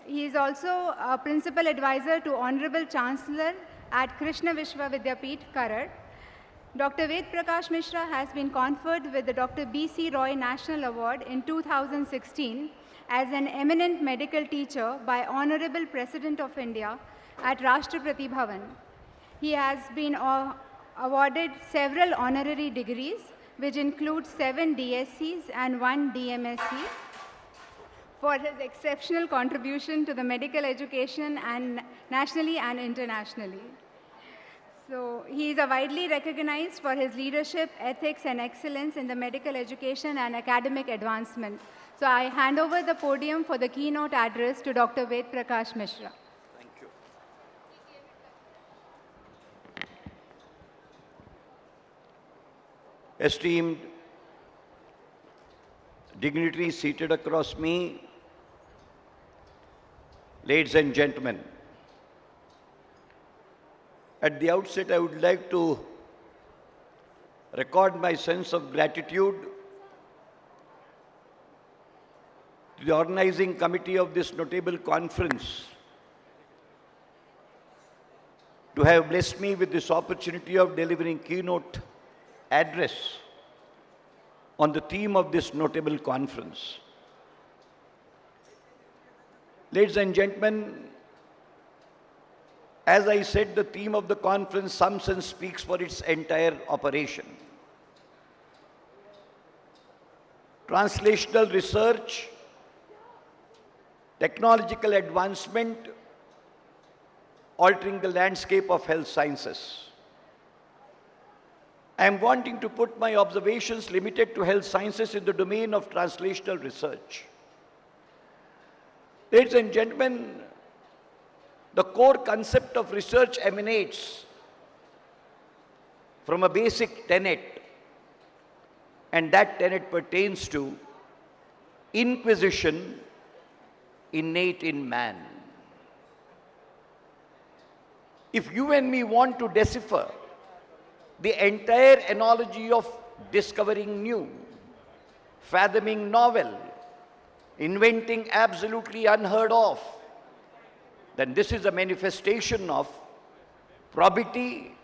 He is also a principal advisor to Honorable Chancellor at Krishna Vishwa Vidyapeeth, Karad. Dr. Ved Prakash Mishra has been conferred with the Dr. B.C. Roy National Award in 2016 as an eminent medical teacher by Honorable President of India at Rashtrapati Bhavan. He has been awarded several honorary degrees, which include 7 DSCs and 1 DMSc, for his exceptional contribution to the medical education and nationally and internationally. So he is widely recognized for his leadership, ethics, and excellence in the medical education and academic advancement. So I hand over the podium for the keynote address to Dr. Ved Prakash Mishra. Thank you. Esteemed dignitaries seated across me, ladies and gentlemen, at the outset I would like to record my sense of gratitude to the organizing committee of this notable conference to have blessed me with this opportunity of delivering keynote address on the theme of this notable conference. Ladies and gentlemen, as I said, the theme of the conference sums and speaks for its entire operation. Translational research, technological advancement, altering the landscape of health sciences. I am wanting to put my observations limited to health sciences in the domain of translational research. Ladies and gentlemen, the core concept of research emanates from a basic tenet, and that tenet pertains to inquisition innate in man. If you and me want to decipher the entire analogy of discovering new, fathoming novel, inventing absolutely unheard of, then this is a manifestation of probity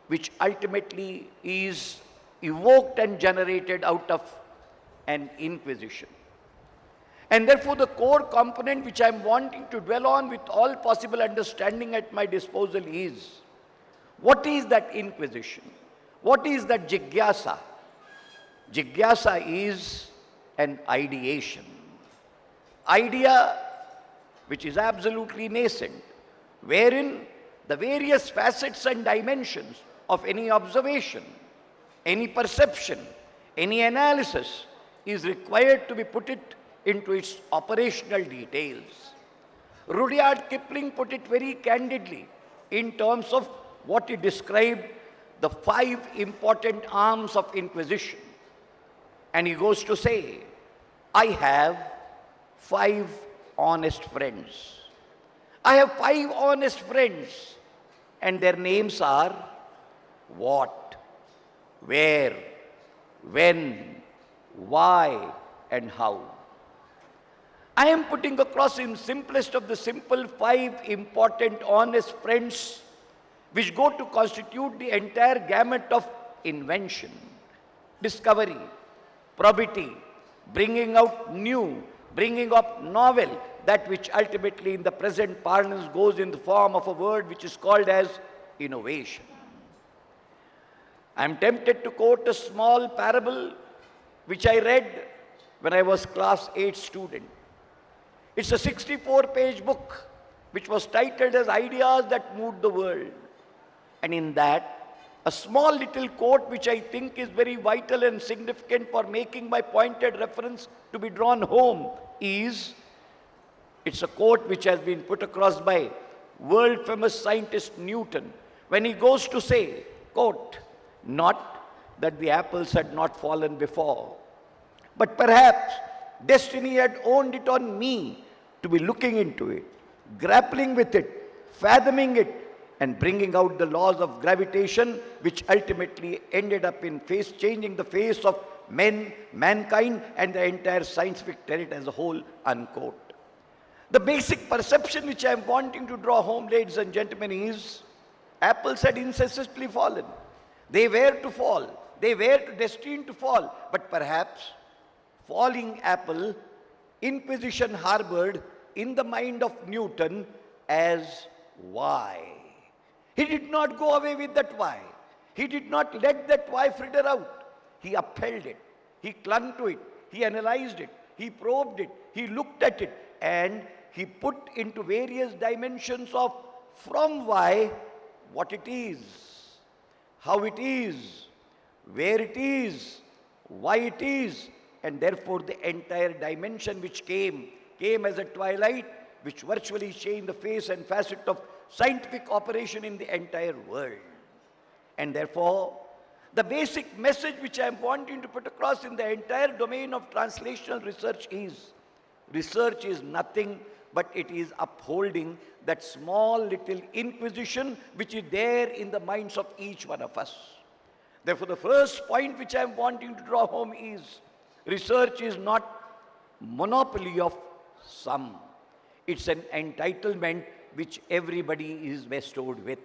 which ultimately is evoked and generated out of an inquisition. And therefore the core component which I am wanting to dwell on with all possible understanding at my disposal is, what is that inquisition? What is that jigyasa? Jigyasa is an ideation. Idea which is absolutely nascent, wherein the various facets and dimensions of any observation, any perception, any analysis is required to be put it into its operational details. Rudyard Kipling put it very candidly in terms of what he described the 5 important arms of inquisition. And he goes to say, I have 5 honest friends. I have 5 honest friends, and their names are what, where, when, why, and how. I am putting across in simplest of the simple 5 important honest friends which go to constitute the entire gamut of invention, discovery, probity, bringing out new, bringing up novel, that which ultimately in the present parlance goes in the form of a word which is called as innovation. I am tempted to quote a small parable which I read when I was class 8 student. It's a 64-page book which was titled as Ideas That Moved the World. And in that, a small little quote which I think is very vital and significant for making my pointed reference to be drawn home is, it's a quote which has been put across by world famous scientist Newton when he goes to say, quote, not that the apples had not fallen before, but perhaps destiny had owned it on me to be looking into it, grappling with it, fathoming it, and bringing out the laws of gravitation, which ultimately ended up in changing the face of men, mankind, and the entire scientific tenet as a whole, unquote. The basic perception which I am wanting to draw home, ladies and gentlemen, is apples had incessantly fallen. They were to fall. They were destined to fall. But perhaps falling apple, Inquisition harbored in the mind of Newton as why. He did not go away with that why. He did not let that why fritter out. He upheld it. He clung to it. He analyzed it. He probed it. He looked at it. And he put into various dimensions of from why, what it is, how it is, where it is, why it is, and therefore the entire dimension which came as a twilight which virtually changed the face and facet of scientific operation in the entire world. And therefore, the basic message which I am wanting to put across in the entire domain of translational research is nothing but it is upholding that small little inquisition which is there in the minds of each one of us. Therefore, the first point which I am wanting to draw home is research is not monopoly of some. It's an entitlement which everybody is bestowed with.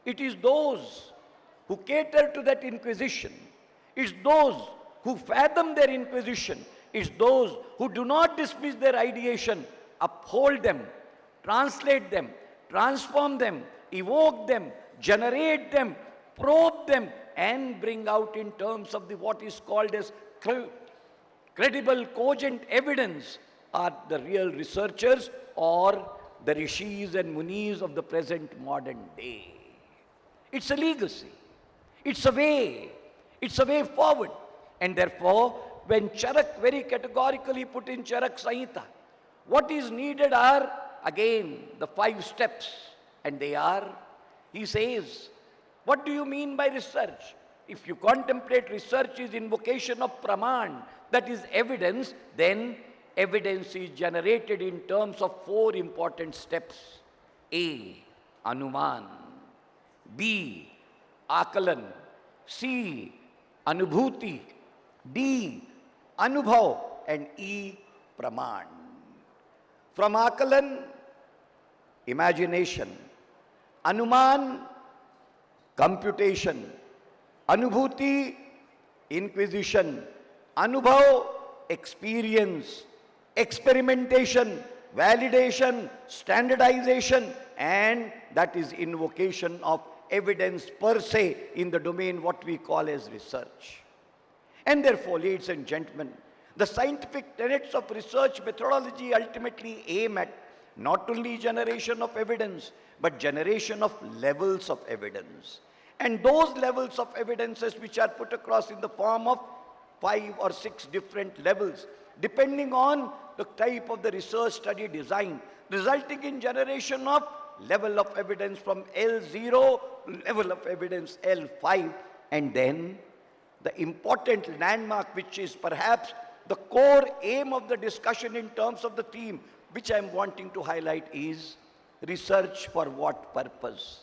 It is those who cater to that inquisition. It's those who fathom their inquisition. It's those who do not dismiss their ideation, uphold them, translate them, transform them, evoke them, generate them, probe them, and bring out in terms of what is called as credible, cogent evidence are the real researchers or the rishis and munis of the present modern day. It's a legacy. It's a way forward. And therefore, when Charak very categorically put in Charak Samhita, what is needed are, again, the 5 steps. And they are, he says, what do you mean by research? If you contemplate research is invocation of Praman, that is evidence, then evidence is generated in terms of 4 important steps. A, Anuman. B, Akalan. C, Anubhuti. D, Anubhav. And E, Praman. From Akalan, imagination. Anuman, computation. Anubhuti, inquisition. Anubhav, experience. Experimentation, validation, standardization, and that is invocation of evidence per se in the domain what we call as research. And therefore, ladies and gentlemen, the scientific tenets of research methodology ultimately aim at not only generation of evidence, but generation of levels of evidence. And those levels of evidences which are put across in the form of 5 or 6 different levels, depending on the type of the research study design, resulting in generation of level of evidence from L0, level of evidence L5, and then the important landmark which is perhaps the core aim of the discussion in terms of the theme, which I am wanting to highlight is research for what purpose?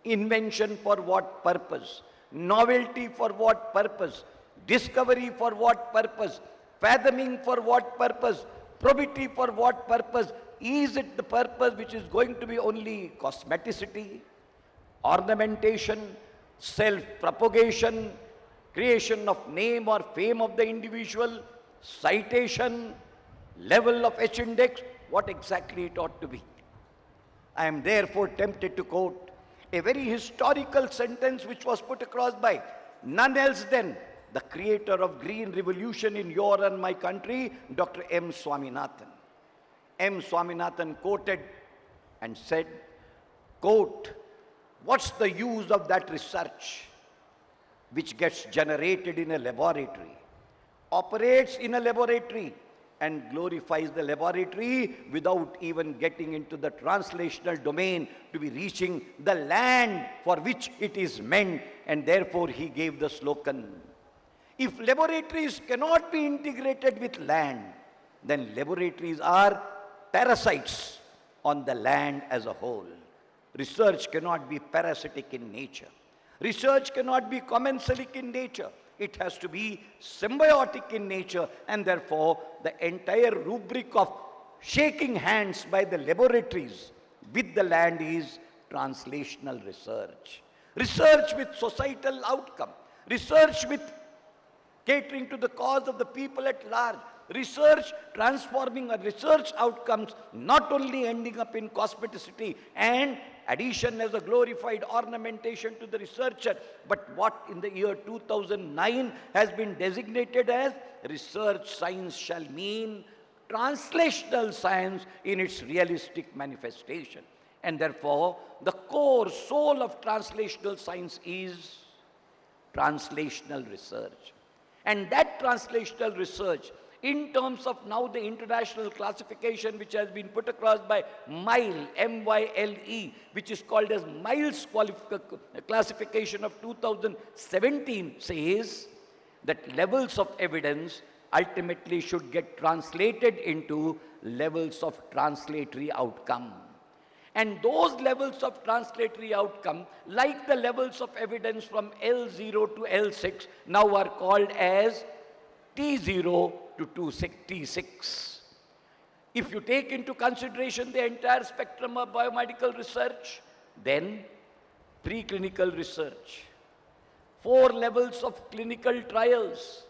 Invention for what purpose? Novelty for what purpose? Discovery for what purpose? Fathoming for what purpose? Probity for what purpose? Is it the purpose which is going to be only cosmeticity, ornamentation, self-propagation, creation of name or fame of the individual, citation, level of H-index? What exactly it ought to be? I am therefore tempted to quote a very historical sentence which was put across by none else than the creator of Green Revolution in your and my country, Dr. M. Swaminathan. M. Swaminathan quoted and said, quote, what's the use of that research which gets generated in a laboratory, operates in a laboratory, and glorifies the laboratory without even getting into the translational domain to be reaching the land for which it is meant, and therefore he gave the slogan. If laboratories cannot be integrated with land, then laboratories are parasites on the land as a whole. Research cannot be parasitic in nature. Research cannot be commensalic in nature. It has to be symbiotic in nature, and therefore the entire rubric of shaking hands by the laboratories with the land is translational research. Research with societal outcome. Research with catering to the cause of the people at large. Research transforming a research outcomes, not only ending up in cosmeticity and addition as a glorified ornamentation to the researcher, but what in the year 2009 has been designated as research science shall mean translational science in its realistic manifestation. And therefore, the core soul of translational science is translational research. And that translational research, in terms of now the international classification which has been put across by MILE, M-Y-L-E, which is called as Miles classification of 2017, says that levels of evidence ultimately should get translated into levels of translatory outcome. And those levels of translatory outcome, like the levels of evidence from L0 to L6, now are called as T0 to T6. If you take into consideration the entire spectrum of biomedical research, then preclinical research, 4 levels of clinical trials,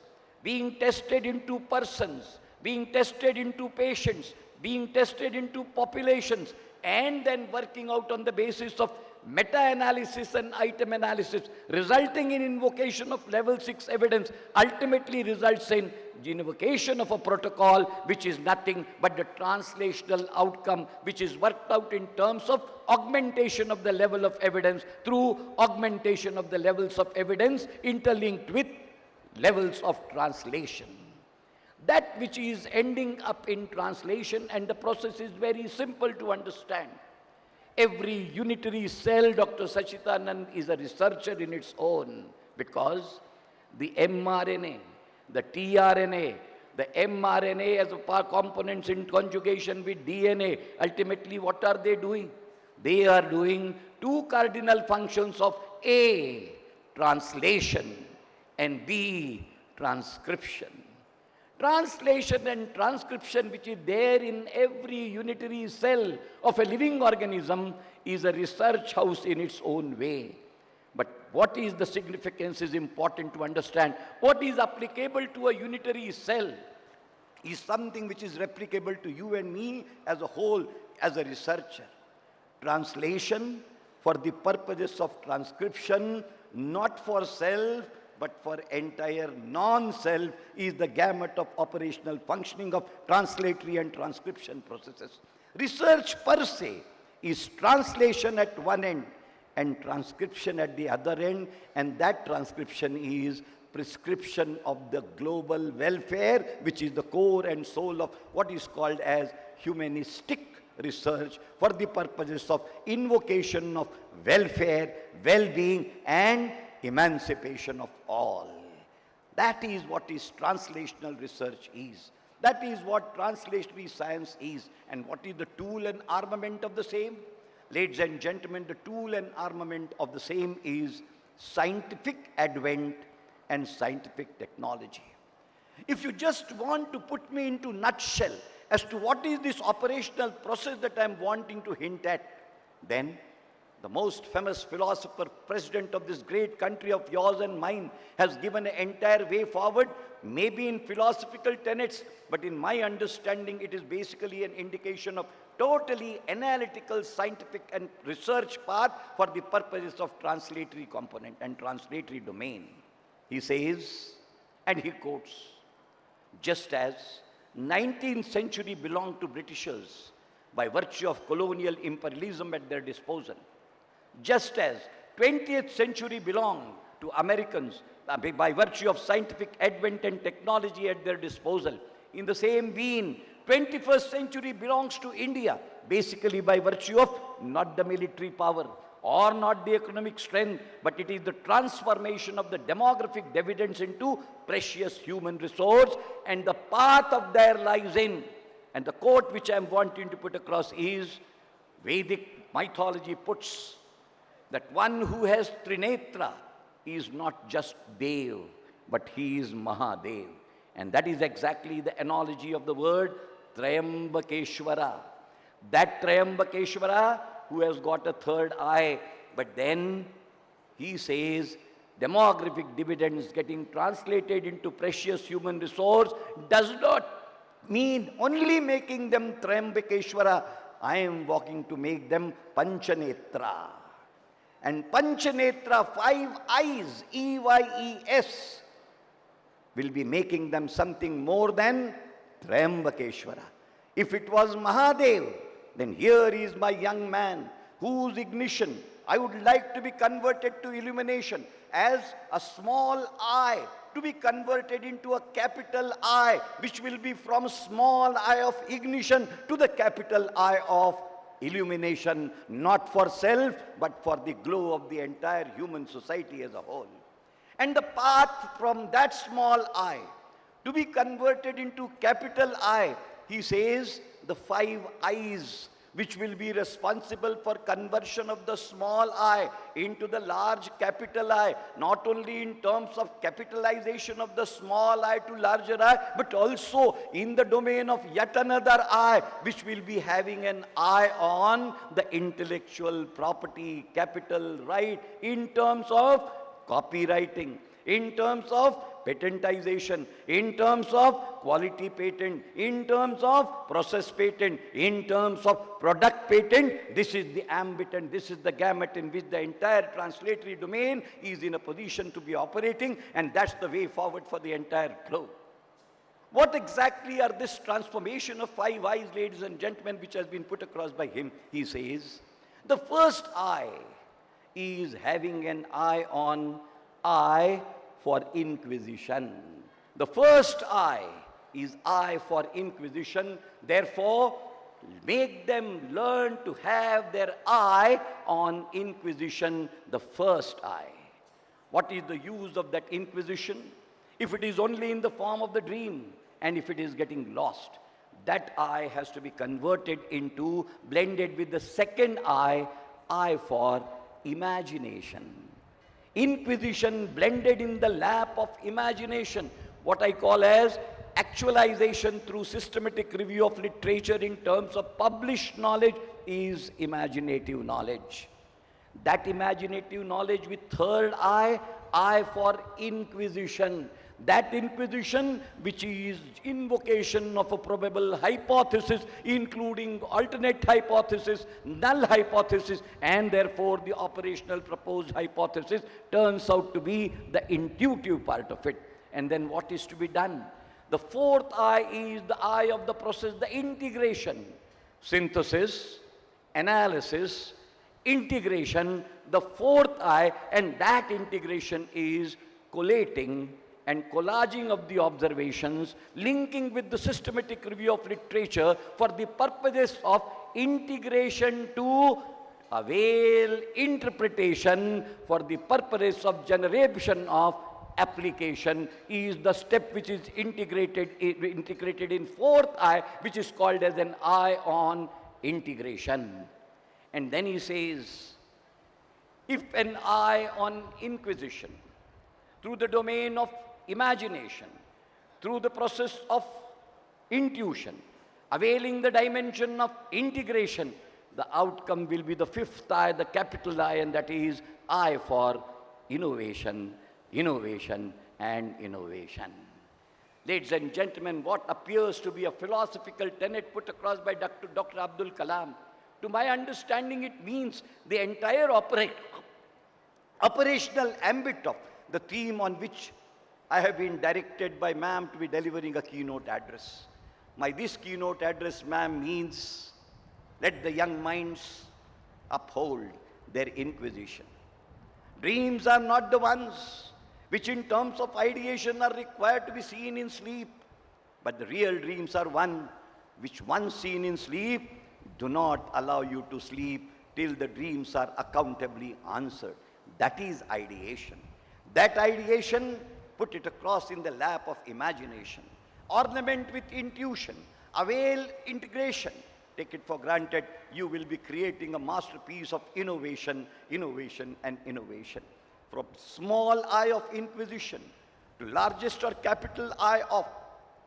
being tested into persons, being tested into patients, being tested into populations, and then working out on the basis of meta-analysis and item analysis, resulting in invocation of level 6 evidence, ultimately results in invocation of a protocol which is nothing but the translational outcome, which is worked out in terms of augmentation of the level of evidence through augmentation of the levels of evidence interlinked with levels of translation. That which is ending up in translation, and the process is very simple to understand. Every unitary cell, Dr. Sachidanand, is a researcher in its own, because the mRNA, the tRNA, the mRNA as a components in conjugation with DNA, ultimately what are they doing? They are doing 2 cardinal functions of A, translation, and B, transcription. Translation and transcription, which is there in every unitary cell of a living organism, is a research house in its own way. But what is the significance is important to understand. What is applicable to a unitary cell is something which is replicable to you and me as a whole, as a researcher. Translation for the purposes of transcription, not for self, but for entire non-self, is the gamut of operational functioning of translatory and transcription processes. Research per se is translation at one end and transcription at the other end, and that transcription is prescription of the global welfare, which is the core and soul of what is called as humanistic research for the purposes of invocation of welfare, well-being, and emancipation of all. That is what is translational research is. That is what translatory science is. And what is the tool and armament of the same? Ladies and gentlemen, the tool and armament of the same is scientific advent and scientific technology. If you just want to put me into a nutshell as to what is this operational process that I am wanting to hint at, then the most famous philosopher, president of this great country of yours and mine, has given an entire way forward, maybe in philosophical tenets, but in my understanding, it is basically an indication of totally analytical, scientific and research path for the purposes of translatory component and translatory domain. He says, and he quotes, just as 19th century belonged to Britishers by virtue of colonial imperialism at their disposal, just as 20th century belonged to Americans by virtue of scientific advent and technology at their disposal, in the same vein, 21st century belongs to India, basically by virtue of not the military power or not the economic strength, but it is the transformation of the demographic dividends into precious human resource, and the path of their lives in. And the quote which I am wanting to put across is, Vedic mythology puts that one who has Trinetra is not just Dev, but he is Mahadev. And that is exactly the analogy of the word Trayambakeshwara. That Trayambakeshwara who has got a third eye, but then he says demographic dividends getting translated into precious human resource does not mean only making them Trayambakeshwara. I am walking to make them Panchanetra. And Panchanetra, 5 eyes, EYES, will be making them something more than Trayambakeshwara. If it was Mahadev, then here is my young man whose ignition I would like to be converted to illumination as a small eye to be converted into a capital I, which will be from small eye of ignition to the capital I of illumination, not for self, but for the glow of the entire human society as a whole. And the path from that small I to be converted into capital I, he says, the 5 eyes which will be responsible for conversion of the small I into the large capital I, not only in terms of capitalization of the small I to larger I, but also in the domain of yet another I, which will be having an eye on the intellectual property, capital right, in terms of copywriting, in terms of patentization, in terms of quality patent, in terms of process patent, in terms of product patent. This is the ambit and this is the gamut in which the entire translatory domain is in a position to be operating, and that's the way forward for the entire globe. What exactly are this transformation of 5 eyes, ladies and gentlemen, which has been put across by him? He says, the first eye is having an eye on eye for inquisition. The first eye is eye for inquisition. Therefore, make them learn to have their eye on inquisition, the first eye. What is the use of that inquisition? If it is only in the form of the dream, and if it is getting lost, that eye has to be converted into, blended with the second eye, eye for imagination. Inquisition blended in the lap of imagination, what I call as actualization through systematic review of literature in terms of published knowledge, is imaginative knowledge. That imaginative knowledge with third eye, eye for inquisition. That inquisition which is invocation of a probable hypothesis, including alternate hypothesis, null hypothesis, and therefore the operational proposed hypothesis, turns out to be the intuitive part of it. And then what is to be done? The fourth eye is the eye of the process, the integration. Synthesis, analysis, integration, the fourth eye, and that integration is collating and collaging of the observations, linking with the systematic review of literature for the purposes of integration to avail interpretation for the purpose of generation of application, is the step which is integrated in fourth eye, which is called as an eye on integration. And then he says, if an eye on inquisition through the domain of imagination, through the process of intuition, availing the dimension of integration, the outcome will be the fifth eye, the capital I, and that is eye for innovation, innovation, and innovation. Ladies and gentlemen, what appears to be a philosophical tenet put across by Dr. Abdul Kalam, to my understanding, it means the entire operational ambit of the theme on which I have been directed by ma'am to be delivering a keynote address. This keynote address, ma'am, means let the young minds uphold their inquisition. Dreams are not the ones which in terms of ideation are required to be seen in sleep, but the real dreams are one which once seen in sleep do not allow you to sleep till the dreams are accountably answered. That is ideation. That ideation, put it across in the lap of imagination. Ornament with intuition. Avail integration. Take it for granted, you will be creating a masterpiece of innovation, innovation, and innovation. From small eye of inquisition to largest or capital I of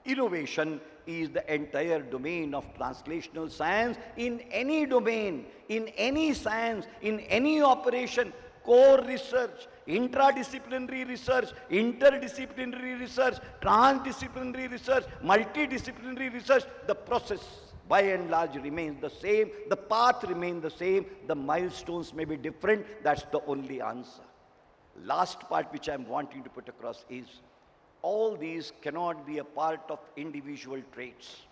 innovation, is the entire domain of translational science in any domain, in any science, in any operation. Core research, intradisciplinary research, interdisciplinary research, transdisciplinary research, multidisciplinary research, the process by and large remains the same, the path remains the same, the milestones may be different, that's the only answer. Last part which I'm wanting to put across is, all these cannot be a part of individual traits.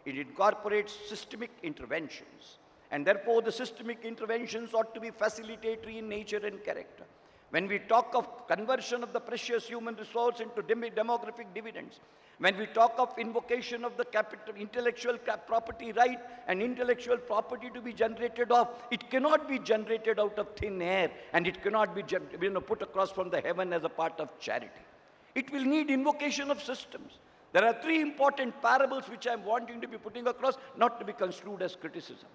It incorporates systemic interventions. And therefore, the systemic interventions ought to be facilitatory in nature and character. When we talk of conversion of the precious human resource into demographic dividends, when we talk of invocation of the capital, intellectual property right and intellectual property to be generated of, it cannot be generated out of thin air, and it cannot be put across from the heaven as a part of charity. It will need invocation of systems. There are three important parables which I am wanting to be putting across, not to be construed as criticism.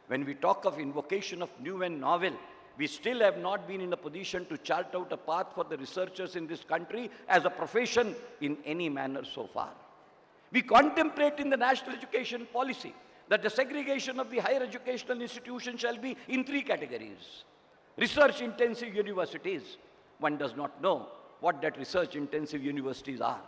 When we talk of invocation of new and novel, we still have not been in a position to chart out a path for the researchers in this country as a profession in any manner so far. We contemplate in the national education policy that the segregation of the higher educational institutions shall be in three categories. Research-intensive universities. One does not know what that research-intensive universities are.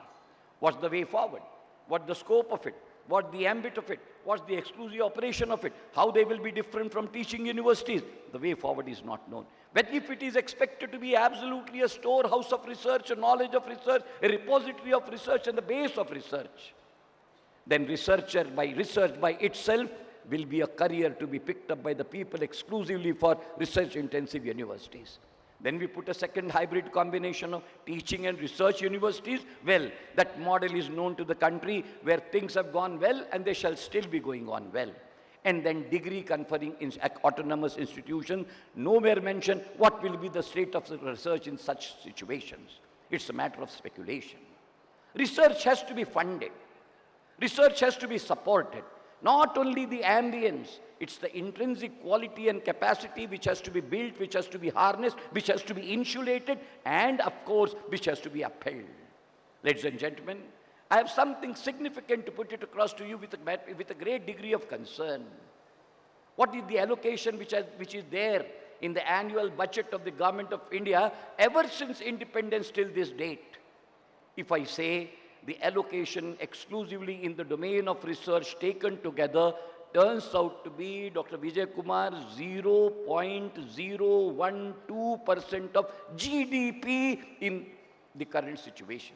What's the way forward? What's the scope of it? What's the ambit of it? What's the exclusive operation of it? How they will be different from teaching universities? The way forward is not known. But if it is expected to be absolutely a storehouse of research, a knowledge of research, a repository of research and the base of research, then research by itself will be a career to be picked up by the people exclusively for research-intensive universities. Then we put a second hybrid combination of teaching and research universities. Well, that model is known to the country where things have gone well and they shall still be going on well. And then degree conferring autonomous institutions, nowhere mention what will be the state of the research in such situations. It's a matter of speculation. Research has to be funded. Research has to be supported. Not only the ambience, it's the intrinsic quality and capacity which has to be built, which has to be harnessed, which has to be insulated, and of course, which has to be upheld. Ladies and gentlemen, I have something significant to put it across to you with a great degree of concern. What is the allocation which is there in the annual budget of the Government of India ever since independence till this date? If I say the allocation exclusively in the domain of research taken together turns out to be, Dr. Vijay Kumar, 0.012% of GDP in the current situation.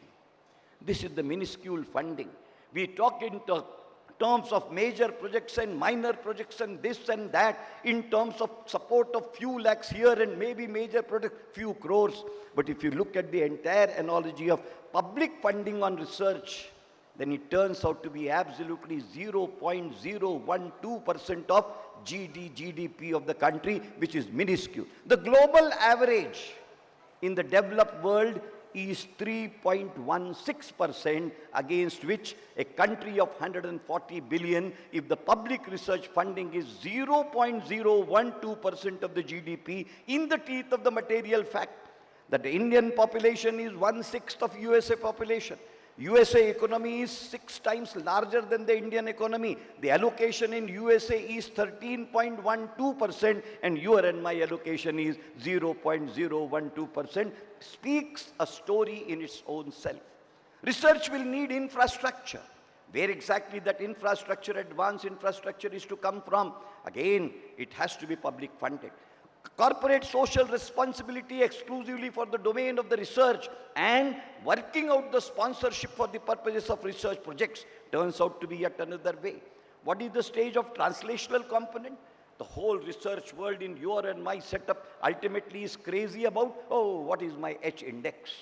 This is the minuscule funding. We talk in terms of major projects and minor projects and this and that, in terms of support of few lakhs here and maybe major projects, few crores. But if you look at the entire analogy of public funding on research, then it turns out to be absolutely 0.012% of GDP of the country, which is minuscule. The global average in the developed world is 3.16%, against which a country of 140 billion, if the public research funding is 0.012% of the GDP, in the teeth of the material fact that the Indian population is 1/6 of USA population. USA economy is 6 times larger than the Indian economy. The allocation in USA is 13.12% and your and my allocation is 0.012%. Speaks a story in its own self. Research will need infrastructure. Where exactly that infrastructure, advanced infrastructure, is to come from? Again, it has to be public funded. Corporate social responsibility exclusively for the domain of the research and working out the sponsorship for the purposes of research projects turns out to be yet another way. What is the stage of translational component? The whole research world in your and my setup ultimately is crazy about, oh, what is my H index?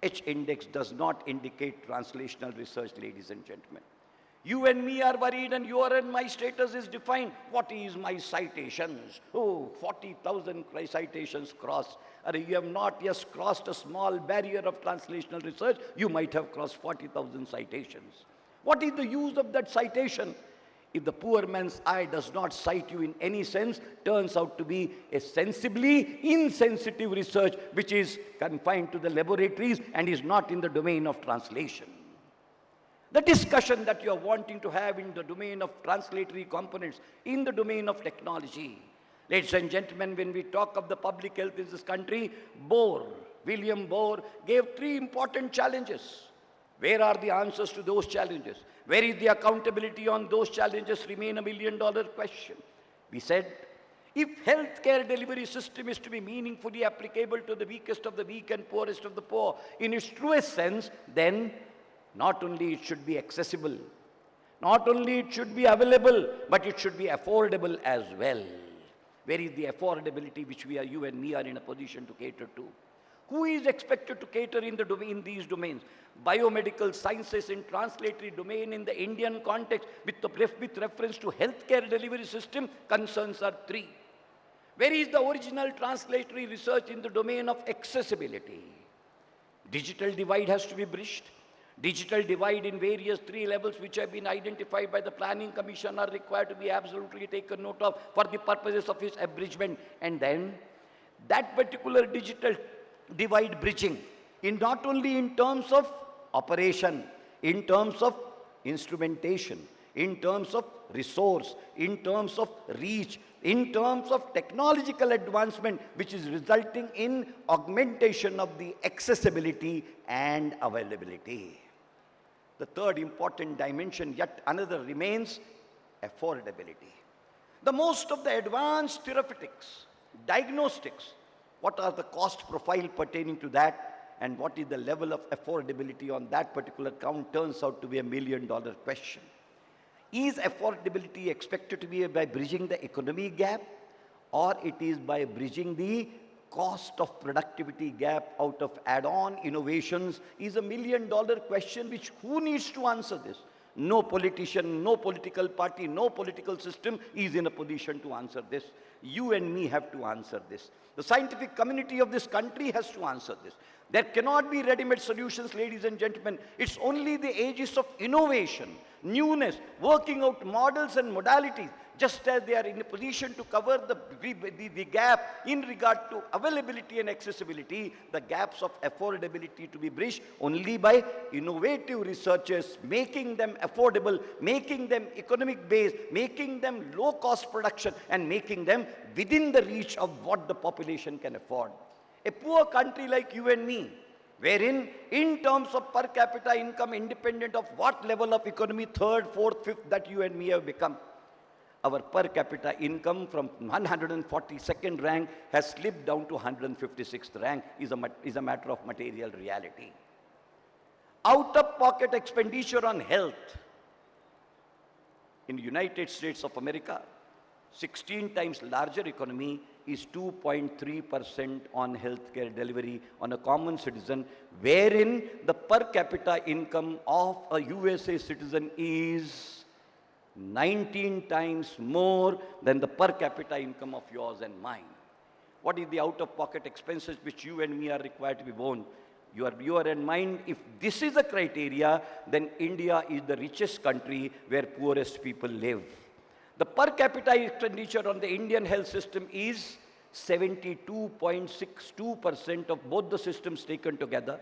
H index does not indicate translational research, ladies and gentlemen. You and me are worried and your and my status is defined. What is my citations? Oh, 40,000 citations crossed. You have not yet crossed a small barrier of translational research. You might have crossed 40,000 citations. What is the use of that citation? If the poor man's eye does not cite you in any sense, turns out to be a sensibly insensitive research which is confined to the laboratories and is not in the domain of translation. The discussion that you are wanting to have in the domain of translatory components, in the domain of technology. Ladies and gentlemen, when we talk of the public health in this country, William Bohr gave 3 important challenges. Where are the answers to those challenges? Where is the accountability on those challenges remain a million-dollar question. We said, if healthcare delivery system is to be meaningfully applicable to the weakest of the weak and poorest of the poor in its truest sense, then not only it should be accessible, not only it should be available, but it should be affordable as well. Where is the affordability which you and me are in a position to cater to? Who is expected to cater in these domains? Biomedical sciences in translatory domain in the Indian context with reference to healthcare delivery system, concerns are 3. Where is the original translatory research in the domain of accessibility? Digital divide has to be bridged. Digital divide in various 3 levels which have been identified by the Planning Commission are required to be absolutely taken note of for the purposes of its abridgment. And then that particular digital divide bridging, in not only in terms of operation, in terms of instrumentation, in terms of resource, in terms of reach, in terms of technological advancement, which is resulting in augmentation of the accessibility and availability. The third important dimension, yet another, remains affordability. The most of the advanced therapeutics, diagnostics, what are the cost profile pertaining to that, and what is the level of affordability on that particular count, turns out to be a million-dollar question. Is affordability expected to be by bridging the economy gap, or it is by bridging the cost of productivity gap out of add-on innovations? Is a million-dollar question which who needs to answer this? No politician, no political party, no political system is in a position to answer this. You and me have to answer this. The scientific community of this country has to answer this. There cannot be ready-made solutions, ladies and gentlemen. It's only the ages of innovation, newness, working out models and modalities, just as they are in a position to cover the gap in regard to availability and accessibility, the gaps of affordability to be bridged only by innovative researchers, making them affordable, making them economic based, making them low-cost production, and making them within the reach of what the population can afford. A poor country like you and me, wherein in terms of per capita income, independent of what level of economy, 3rd, 4th, 5th that you and me have become, our per capita income from 142nd rank has slipped down to 156th rank, is a matter of material reality. Out-of-pocket expenditure on health in the United States of America, 16 times larger economy, is 2.3% on healthcare delivery on a common citizen, wherein the per capita income of a USA citizen is 19 times more than the per capita income of yours and mine. What is the out-of-pocket expenses which you and me are required to be borne? You are in mind, if this is a criteria, then India is the richest country where poorest people live. The per capita expenditure on the Indian health system is 72.62% of both the systems taken together.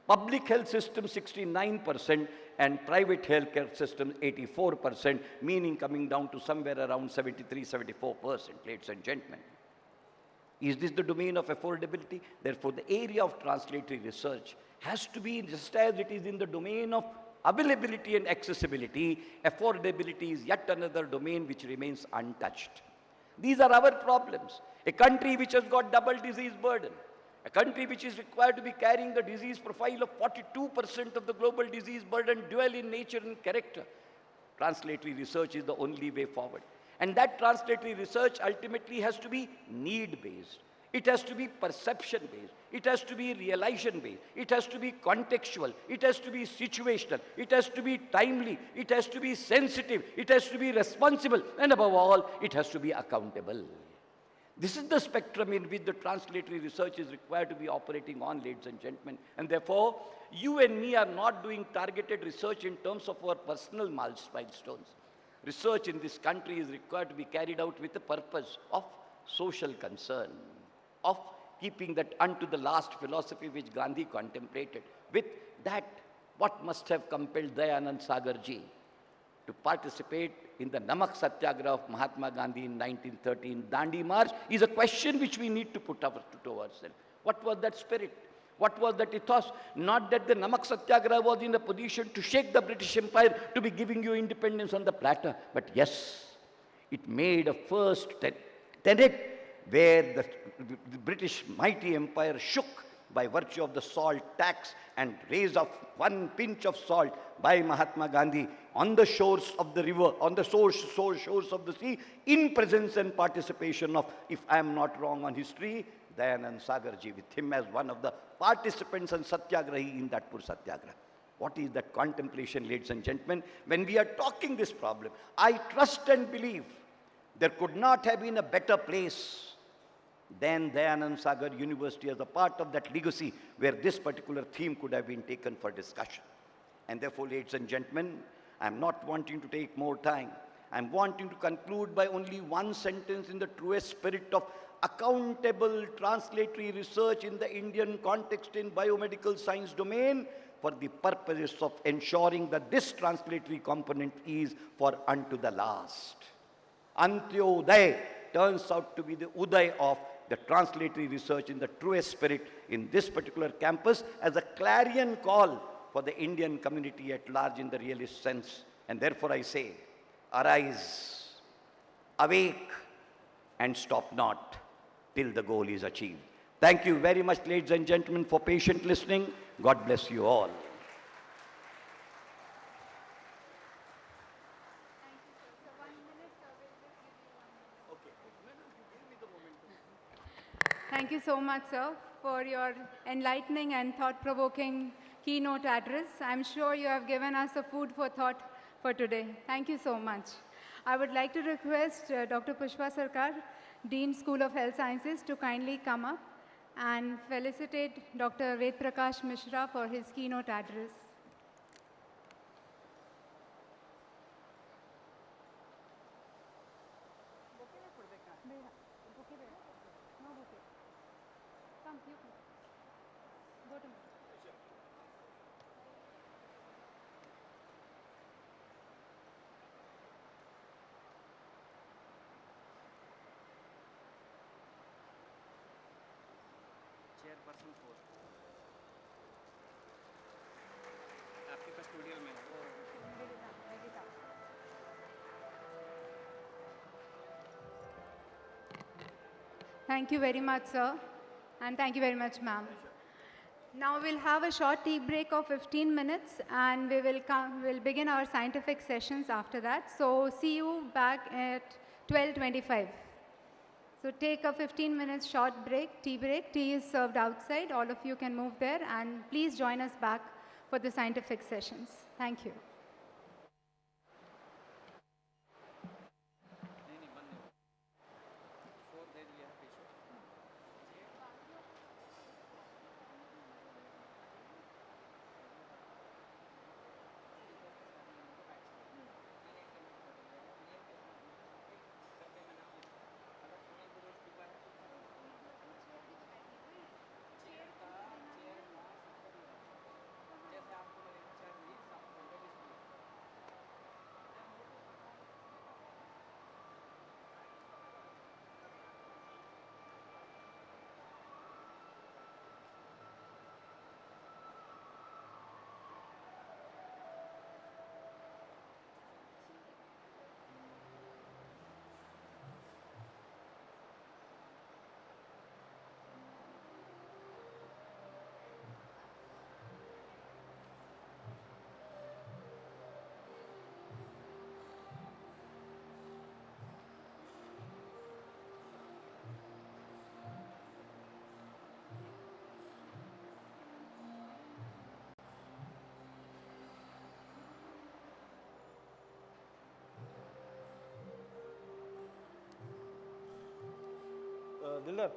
Public health system 69% and private healthcare system 84%, meaning coming down to somewhere around 73-74%, ladies and gentlemen. Is this the domain of affordability? Therefore, the area of translatory research has to be, just as it is in the domain of availability and accessibility, affordability is yet another domain which remains untouched. These are our problems. A country which has got double disease burden, a country which is required to be carrying the disease profile of 42% of the global disease burden, dual in nature and character. Translatory research is the only way forward. And that translatory research ultimately has to be need-based. It has to be perception-based. It has to be realization-based. It has to be contextual. It has to be situational. It has to be timely. It has to be sensitive. It has to be responsible. And above all, it has to be accountable. This is the spectrum in which the translatory research is required to be operating on, ladies and gentlemen. And therefore, you and me are not doing targeted research in terms of our personal milestones. Research in this country is required to be carried out with the purpose of social concern, of keeping that unto the last philosophy which Gandhi contemplated. With that What must have compelled Dayananda Sagar ji to participate in the Namak Satyagraha of Mahatma Gandhi in 1913 Dandi March is a question which we need to put to ourselves. What was that spirit? What was that ethos? Not that the Namak Satyagraha was in a position to shake the British Empire to be giving you independence on the platter, but yes, it made a first tenet where the British mighty empire shook by virtue of the salt tax and raise of 1 pinch of salt by Mahatma Gandhi on the shores of the river, on the shores of the sea, in presence and participation of, if I am not wrong on history, Dayananda Sagar ji, with him as one of the participants and Satyagrahi in that Pur Satyagraha. What is that contemplation, ladies and gentlemen? When we are talking this problem, I trust and believe there could not have been a better place than Dayananda Sagar University as a part of that legacy where this particular theme could have been taken for discussion. And therefore, ladies and gentlemen, I am not wanting to take more time. I am wanting to conclude by only one sentence in the truest spirit of accountable translatory research in the Indian context in biomedical science domain for the purposes of ensuring that this translatory component is for unto the last. Antyodaya turns out to be the Uday of the translatory research in the truest spirit in this particular campus as a clarion call for the Indian community at large in the realist sense. And therefore I say, arise, awake, and stop not till the goal is achieved. Thank you very much, ladies and gentlemen, for patient listening. God bless you all. Thank you so much, sir, for your enlightening and thought-provoking keynote address. I'm sure you have given us a food for thought for today. Thank you so much. I would like to request Dr. Pushpa Sarkar, Dean School of Health Sciences, to kindly come up and felicitate Dr. Ved Prakash Mishra for his keynote address. Come, you can. Go to me. Chairperson 4 आपके custodial में Thank you very much, sir. And thank you very much, ma'am. Now we'll have a short tea break of 15 minutes and we'll begin our scientific sessions after that. So see you back at 12:25. So take a 15 minutes short break, tea break. Tea is served outside. All of you can move there and please join us back for the scientific sessions. Thank you. दिलदार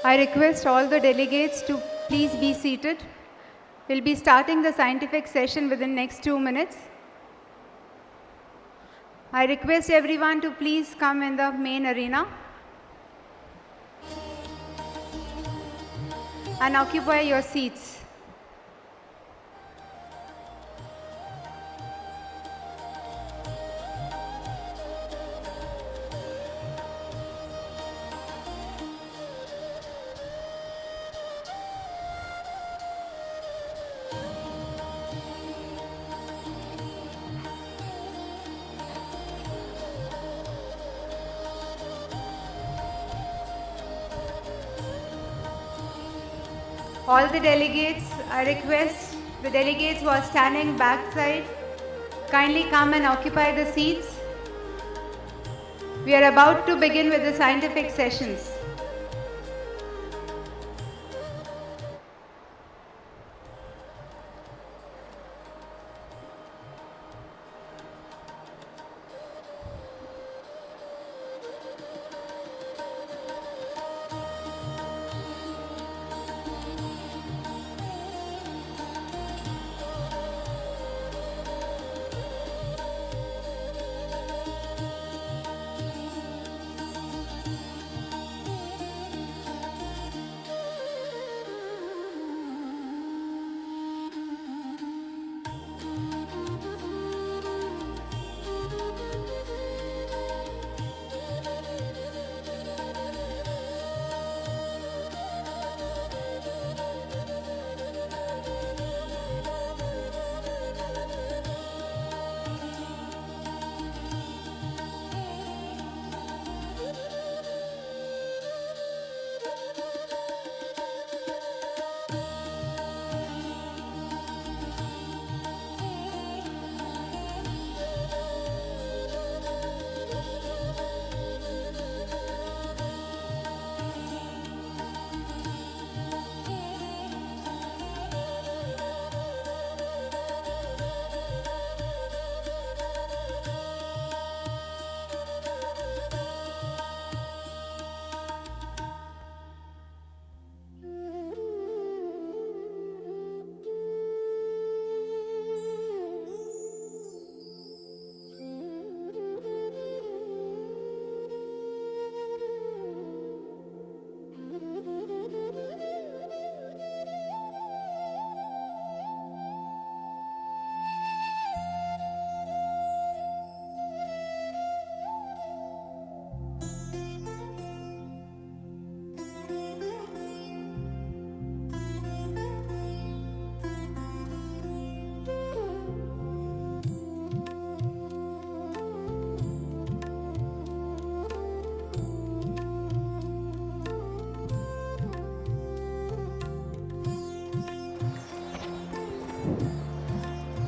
I request all the delegates to please be seated. We'll be starting the scientific session within next 2 minutes. I request everyone to please come in the main arena and occupy your seats. All the delegates, I request the delegates who are standing backside, kindly come and occupy the seats. We are about to begin with the scientific sessions.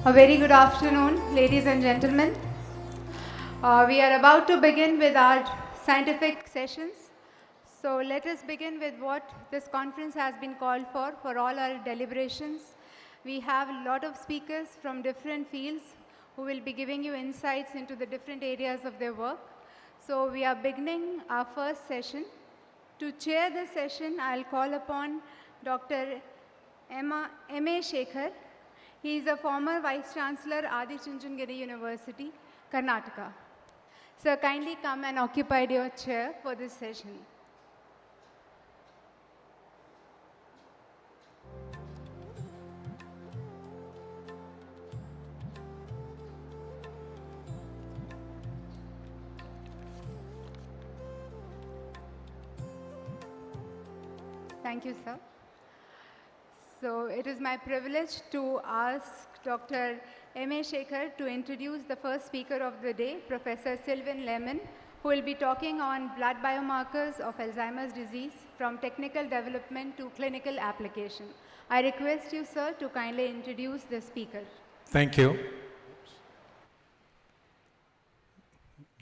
A very good afternoon, ladies and gentlemen. We are about to begin with our scientific sessions. So let us begin with what this conference has been called for all our deliberations. We have a lot of speakers from different fields who will be giving you insights into the different areas of their work. So we are beginning our first session. To chair the session, I'll call upon Dr. M.A. Shekhar. He is a former Vice Chancellor, Adi Chunchandgiri University, Karnataka. Sir, kindly come and occupy your chair for this session. Thank you, sir. So it is my privilege to ask Dr. M.A. Shekhar to introduce the first speaker of the day, Professor Sylvain Lehmann, who will be talking on blood biomarkers of Alzheimer's disease from technical development to clinical application. I request you, sir, to kindly introduce the speaker. Thank you.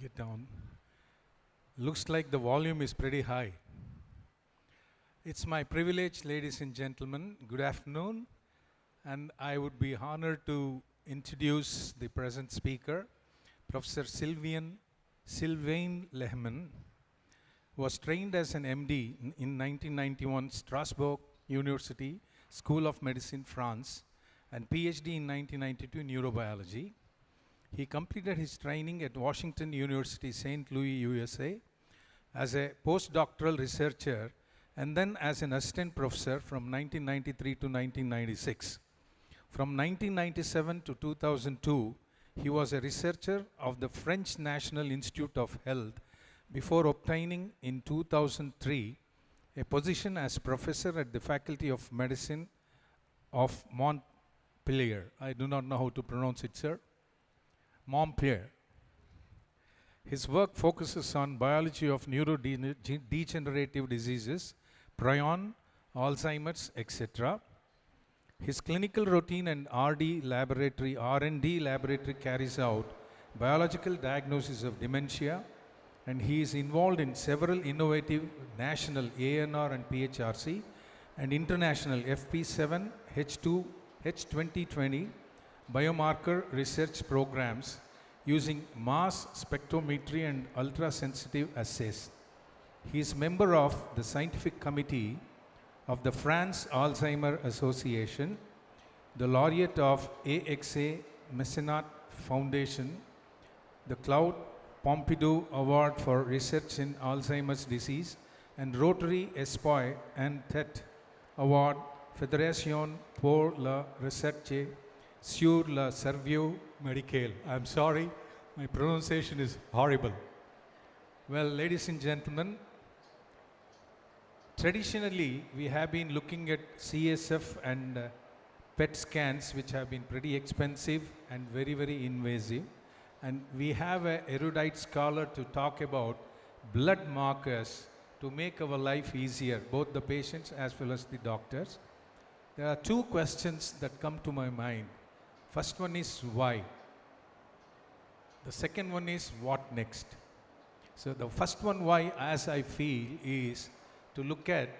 Get down. Looks like the volume is pretty high. It's my privilege, ladies and gentlemen, good afternoon, and I would be honored to introduce the present speaker, Professor Sylvain Lehmann. was trained as an MD in 1991 Strasbourg University School of Medicine, France, and PhD in 1992 in neurobiology. He completed his training at Washington University, St. Louis, USA, as a postdoctoral researcher and then as an assistant professor from 1993 to 1996. From 1997 to 2002, he was a researcher of the French National Institute of Health before obtaining in 2003 a position as professor at the Faculty of Medicine of Montpellier. I do not know how to pronounce it, sir. Montpellier. His work focuses on biology of neurodegenerative diseases, prion, Alzheimer's, etc. His clinical routine and R&D laboratory carries out biological diagnosis of dementia, and he is involved in several innovative national ANR and PHRC and international FP7, H2, H2020 biomarker research programs using mass spectrometry and ultra-sensitive assays. He is member of the scientific committee of the France Alzheimer Association, the laureate of AXA Mecenat Foundation, the Claude Pompidou Award for Research in Alzheimer's Disease, and Rotary Espoir and Tête Award, Fédération pour la Recherche sur le Cerveau Médical. I'm sorry, my pronunciation is horrible. Well, ladies and gentlemen, traditionally we have been looking at CSF and PET scans, which have been pretty expensive and very, very invasive. And we have an erudite scholar to talk about blood markers to make our life easier, both the patients as well as the doctors. There are two questions that come to my mind. First one is why? The second one is what next? So the first one, why, as I feel, is to look at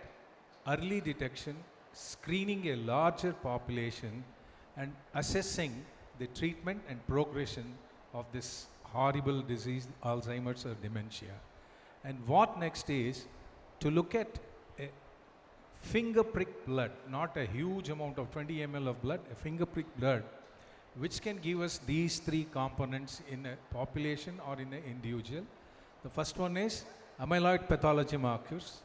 early detection, screening a larger population, and assessing the treatment and progression of this horrible disease, Alzheimer's or dementia. And what next is to look at a finger prick blood, not a huge amount of 20 ml of blood, a finger prick blood, which can give us these three components in a population or in an individual. The first one is amyloid pathology markers.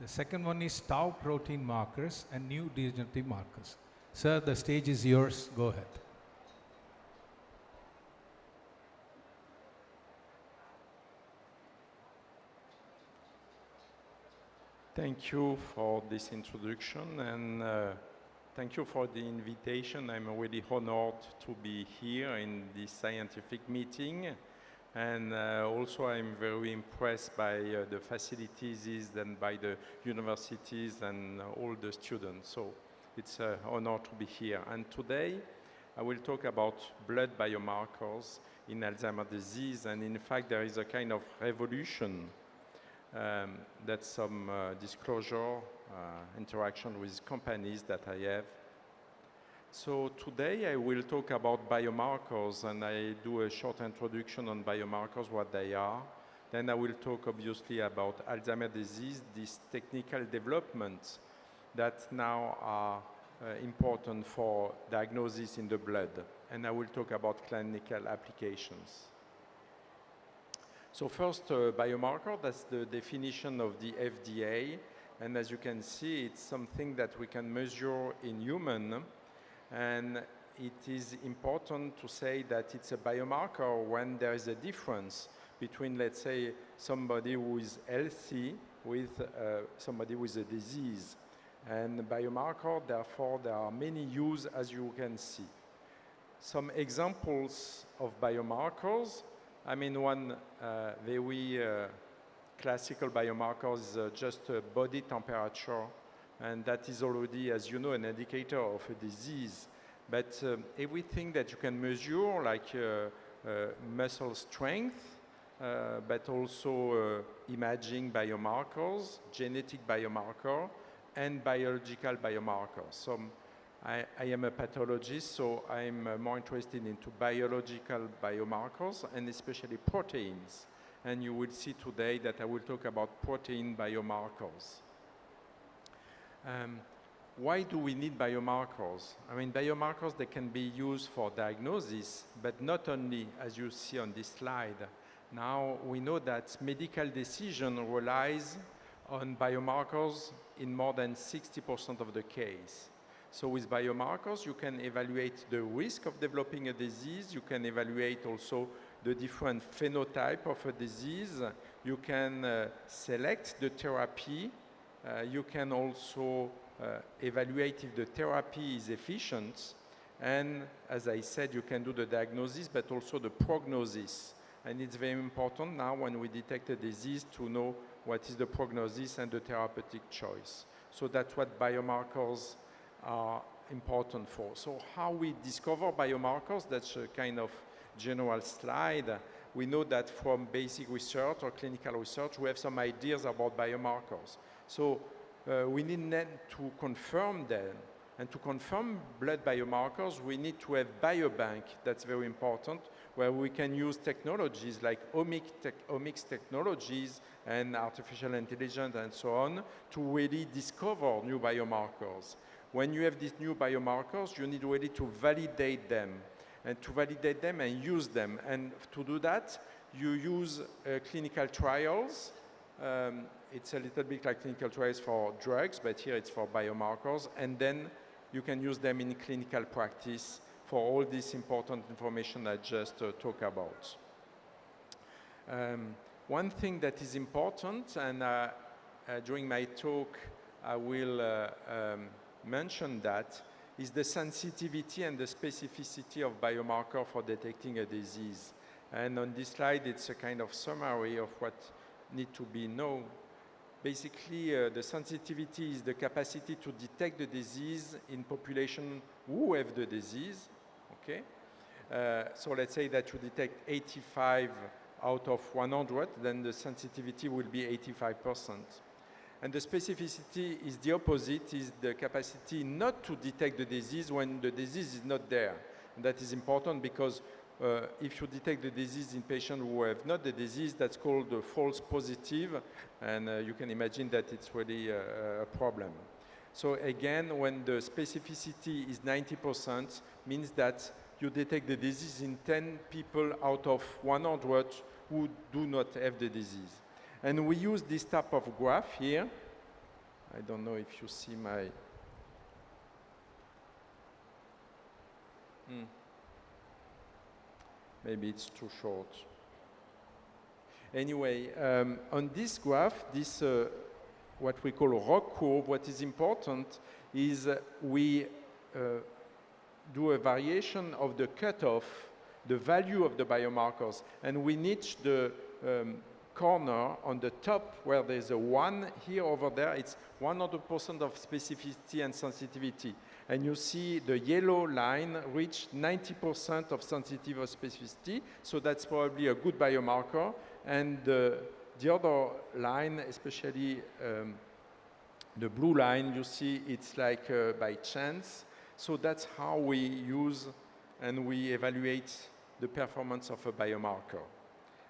The second one is tau protein markers and new degenerative markers. Sir, the stage is yours. Go ahead. Thank you for this introduction, and thank you for the invitation. I'm really honored to be here in this scientific meeting, and also I'm very impressed by the facilities and by the universities and all the students. So it's an honor to be here. And today I will talk about blood biomarkers in Alzheimer's disease, and in fact there is a kind of revolution. That's some disclosure, interaction with companies that I have. So today I will talk about biomarkers, and I do a short introduction on biomarkers, what they are. Then I will talk obviously about Alzheimer's disease, these technical developments that now are important for diagnosis in the blood. And I will talk about clinical applications. So first, biomarker, that's the definition of the FDA. And as you can see, it's something that we can measure in human. And it is important to say that it's a biomarker when there is a difference between, let's say, somebody who is healthy with somebody with a disease. And biomarker, therefore, there are many uses, as you can see. Some examples of biomarkers. I mean, one very classical biomarker is just body temperature, and that is already, as you know, an indicator of a disease. But everything that you can measure, like muscle strength, but also imaging biomarkers, genetic biomarker, and biological biomarkers. So I am a pathologist, so I'm more interested into biological biomarkers and especially proteins. And you will see today that I will talk about protein biomarkers. Why do we need biomarkers? I mean, biomarkers, they can be used for diagnosis, but not only, as you see on this slide. Now, we know that medical decision relies on biomarkers in more than 60% of the case. So with biomarkers, you can evaluate the risk of developing a disease. You can evaluate also the different phenotype of a disease. You can select the therapy. You can also evaluate if the therapy is efficient. And as I said, you can do the diagnosis, but also the prognosis. And it's very important now when we detect a disease to know what is the prognosis and the therapeutic choice. So that's what biomarkers are important for. So how we discover biomarkers, that's a kind of general slide. We know that from basic research or clinical research, we have some ideas about biomarkers. So we need then to confirm them. And to confirm blood biomarkers, we need to have biobank, that's very important, where we can use technologies like omics technologies and artificial intelligence and so on to really discover new biomarkers. When you have these new biomarkers, you need really to validate them and use them. And to do that, you use clinical trials. It's a little bit like clinical trials for drugs, but here it's for biomarkers. And then you can use them in clinical practice for all this important information I just talked about. One thing that is important, and during my talk I will mention that, is the sensitivity and the specificity of biomarker for detecting a disease. And on this slide, it's a kind of summary of what needs to be known. Basically, the sensitivity is the capacity to detect the disease in population who have the disease, okay? So let's say that you detect 85 out of 100, then the sensitivity will be 85%. And the specificity is the opposite, is the capacity not to detect the disease when the disease is not there. And that is important because if you detect the disease in patients who have not the disease, that's called a false positive, and you can imagine that it's really a problem. So again, when the specificity is 90%, means that you detect the disease in 10 people out of 100 who do not have the disease. And we use this type of graph here. I don't know if you see my... Maybe it's too short. Anyway, on this graph, this what we call a ROC curve, what is important is we do a variation of the cutoff, the value of the biomarkers, and we niche the corner on the top where there's a 1 here over there. It's 100% of specificity and sensitivity. And you see the yellow line reached 90% of sensitivity or specificity, so that's probably a good biomarker. And the other line, especially the blue line, you see it's like by chance. So that's how we use and we evaluate the performance of a biomarker.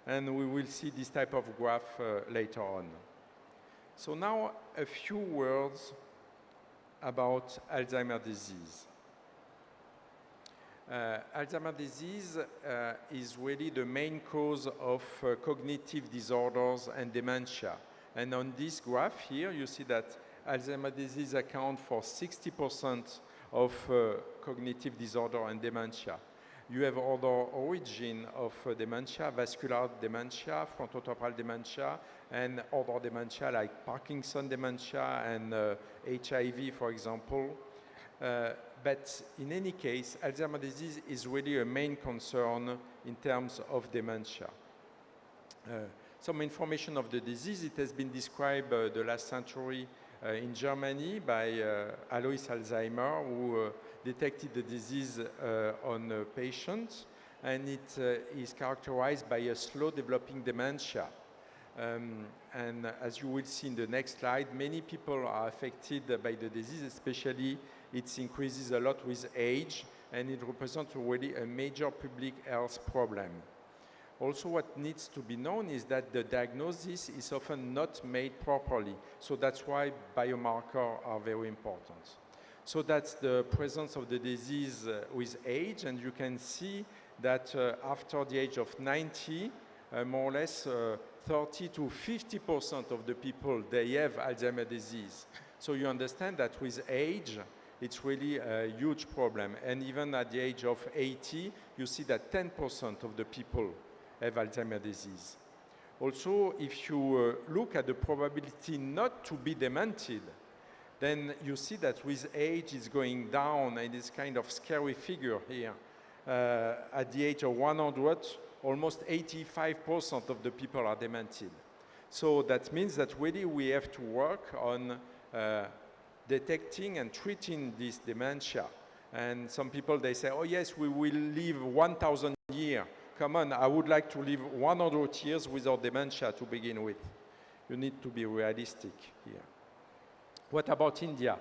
And we will see this type of graph later on. So now a few words about Alzheimer's disease. Alzheimer's disease is really the main cause of cognitive disorders and dementia. And on this graph here, you see that Alzheimer's disease accounts for 60% of cognitive disorder and dementia. You have other origin of dementia, vascular dementia, frontotemporal dementia, and other dementia like Parkinson dementia and HIV, for example. But in any case, Alzheimer's disease is really a main concern in terms of dementia. Some information of the disease, it has been described the last century in Germany by Alois Alzheimer, who detected the disease on patients, and it is characterized by a slow developing dementia. And as you will see in the next slide, many people are affected by the disease, especially it increases a lot with age, and it represents really a major public health problem. Also, what needs to be known is that the diagnosis is often not made properly. So that's why biomarkers are very important. So that's the presence of the disease with age, and you can see that after the age of 90, more or less 30 to 50% of the people, they have Alzheimer's disease. So you understand that with age, it's really a huge problem. And even at the age of 80, you see that 10% of the people have Alzheimer's disease. Also, if you look at the probability not to be demented, then you see that with age it's going down, and it's kind of scary figure here. At the age of 100, almost 85% of the people are demented. So that means that really we have to work on detecting and treating this dementia. And some people, they say, oh yes, we will live 1,000 years. Come on, I would like to live 100 years without dementia to begin with. You need to be realistic here. What about India?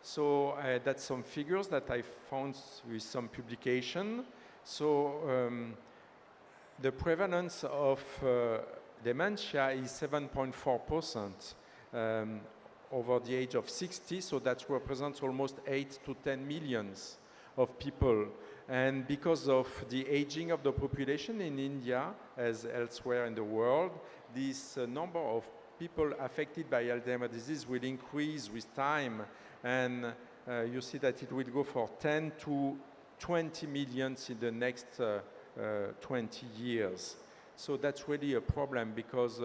So that's some figures that I found with some publication. So the prevalence of dementia is 7.4% over the age of 60, so that represents almost 8 to 10 millions of people. And because of the aging of the population in India, as elsewhere in the world, this number of people affected by Alzheimer's disease will increase with time, and you see that it will go for 10 to 20 millions in the next 20 years. So that's really a problem, because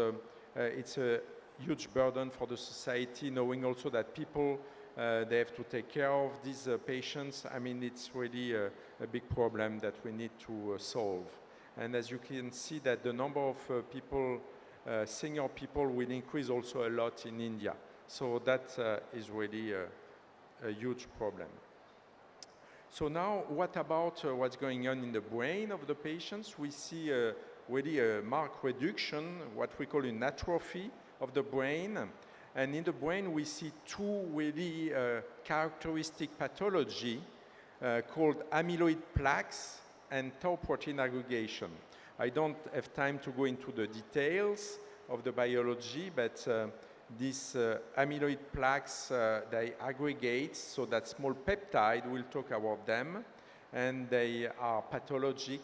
it's a huge burden for the society, knowing also that people, they have to take care of these patients. I mean, it's really a big problem that we need to solve. And as you can see, that the number of people, senior people, will increase also a lot in India. So that is really a huge problem. So now, what about what's going on in the brain of the patients? We see really a marked reduction, what we call an atrophy of the brain. And in the brain, we see two really characteristic pathology called amyloid plaques and tau protein aggregation. I don't have time to go into the details of the biology, but these amyloid plaques, they aggregate, so that small peptide, we'll talk about them, and they are pathologic.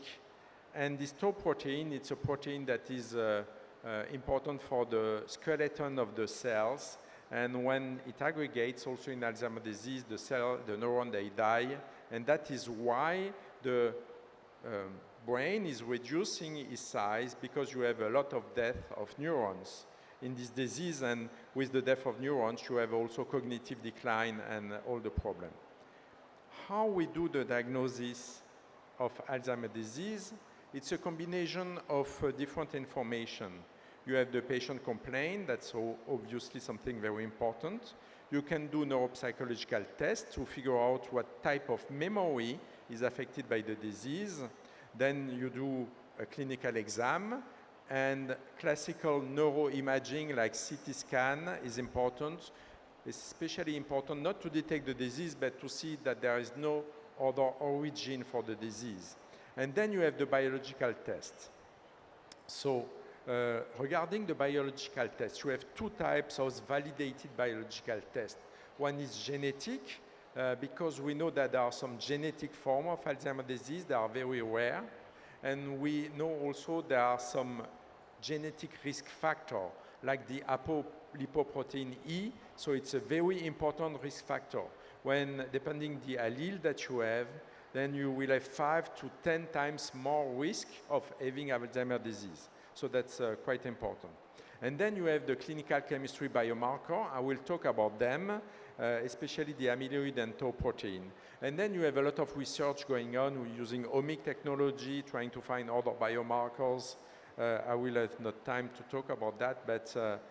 And this tau protein, it's a protein that is important for the skeleton of the cells, and when it aggregates, also in Alzheimer's disease, the neuron, they die, and that is why the brain is reducing its size, because you have a lot of death of neurons in this disease, and with the death of neurons, you have also cognitive decline and all the problem. How we do the diagnosis of Alzheimer's disease? It's a combination of different information. You have the patient complaint, that's obviously something very important. You can do neuropsychological tests to figure out what type of memory is affected by the disease. Then you do a clinical exam, and classical neuroimaging like CT scan is important. It's especially important not to detect the disease, but to see that there is no other origin for the disease. And then you have the biological test. So regarding the biological test, you have two types of validated biological tests. One is genetic, because we know that there are some genetic forms of Alzheimer's disease that are very rare. And we know also there are some genetic risk factors, like the apolipoprotein E. So it's a very important risk factor. When, depending the allele that you have, then you will have 5 to 10 times more risk of having Alzheimer's disease. So that's quite important. And then you have the clinical chemistry biomarker. I will talk about them, especially the amyloid and tau protein. And then you have a lot of research going on using omic technology, trying to find other biomarkers. I will have not time to talk about that, but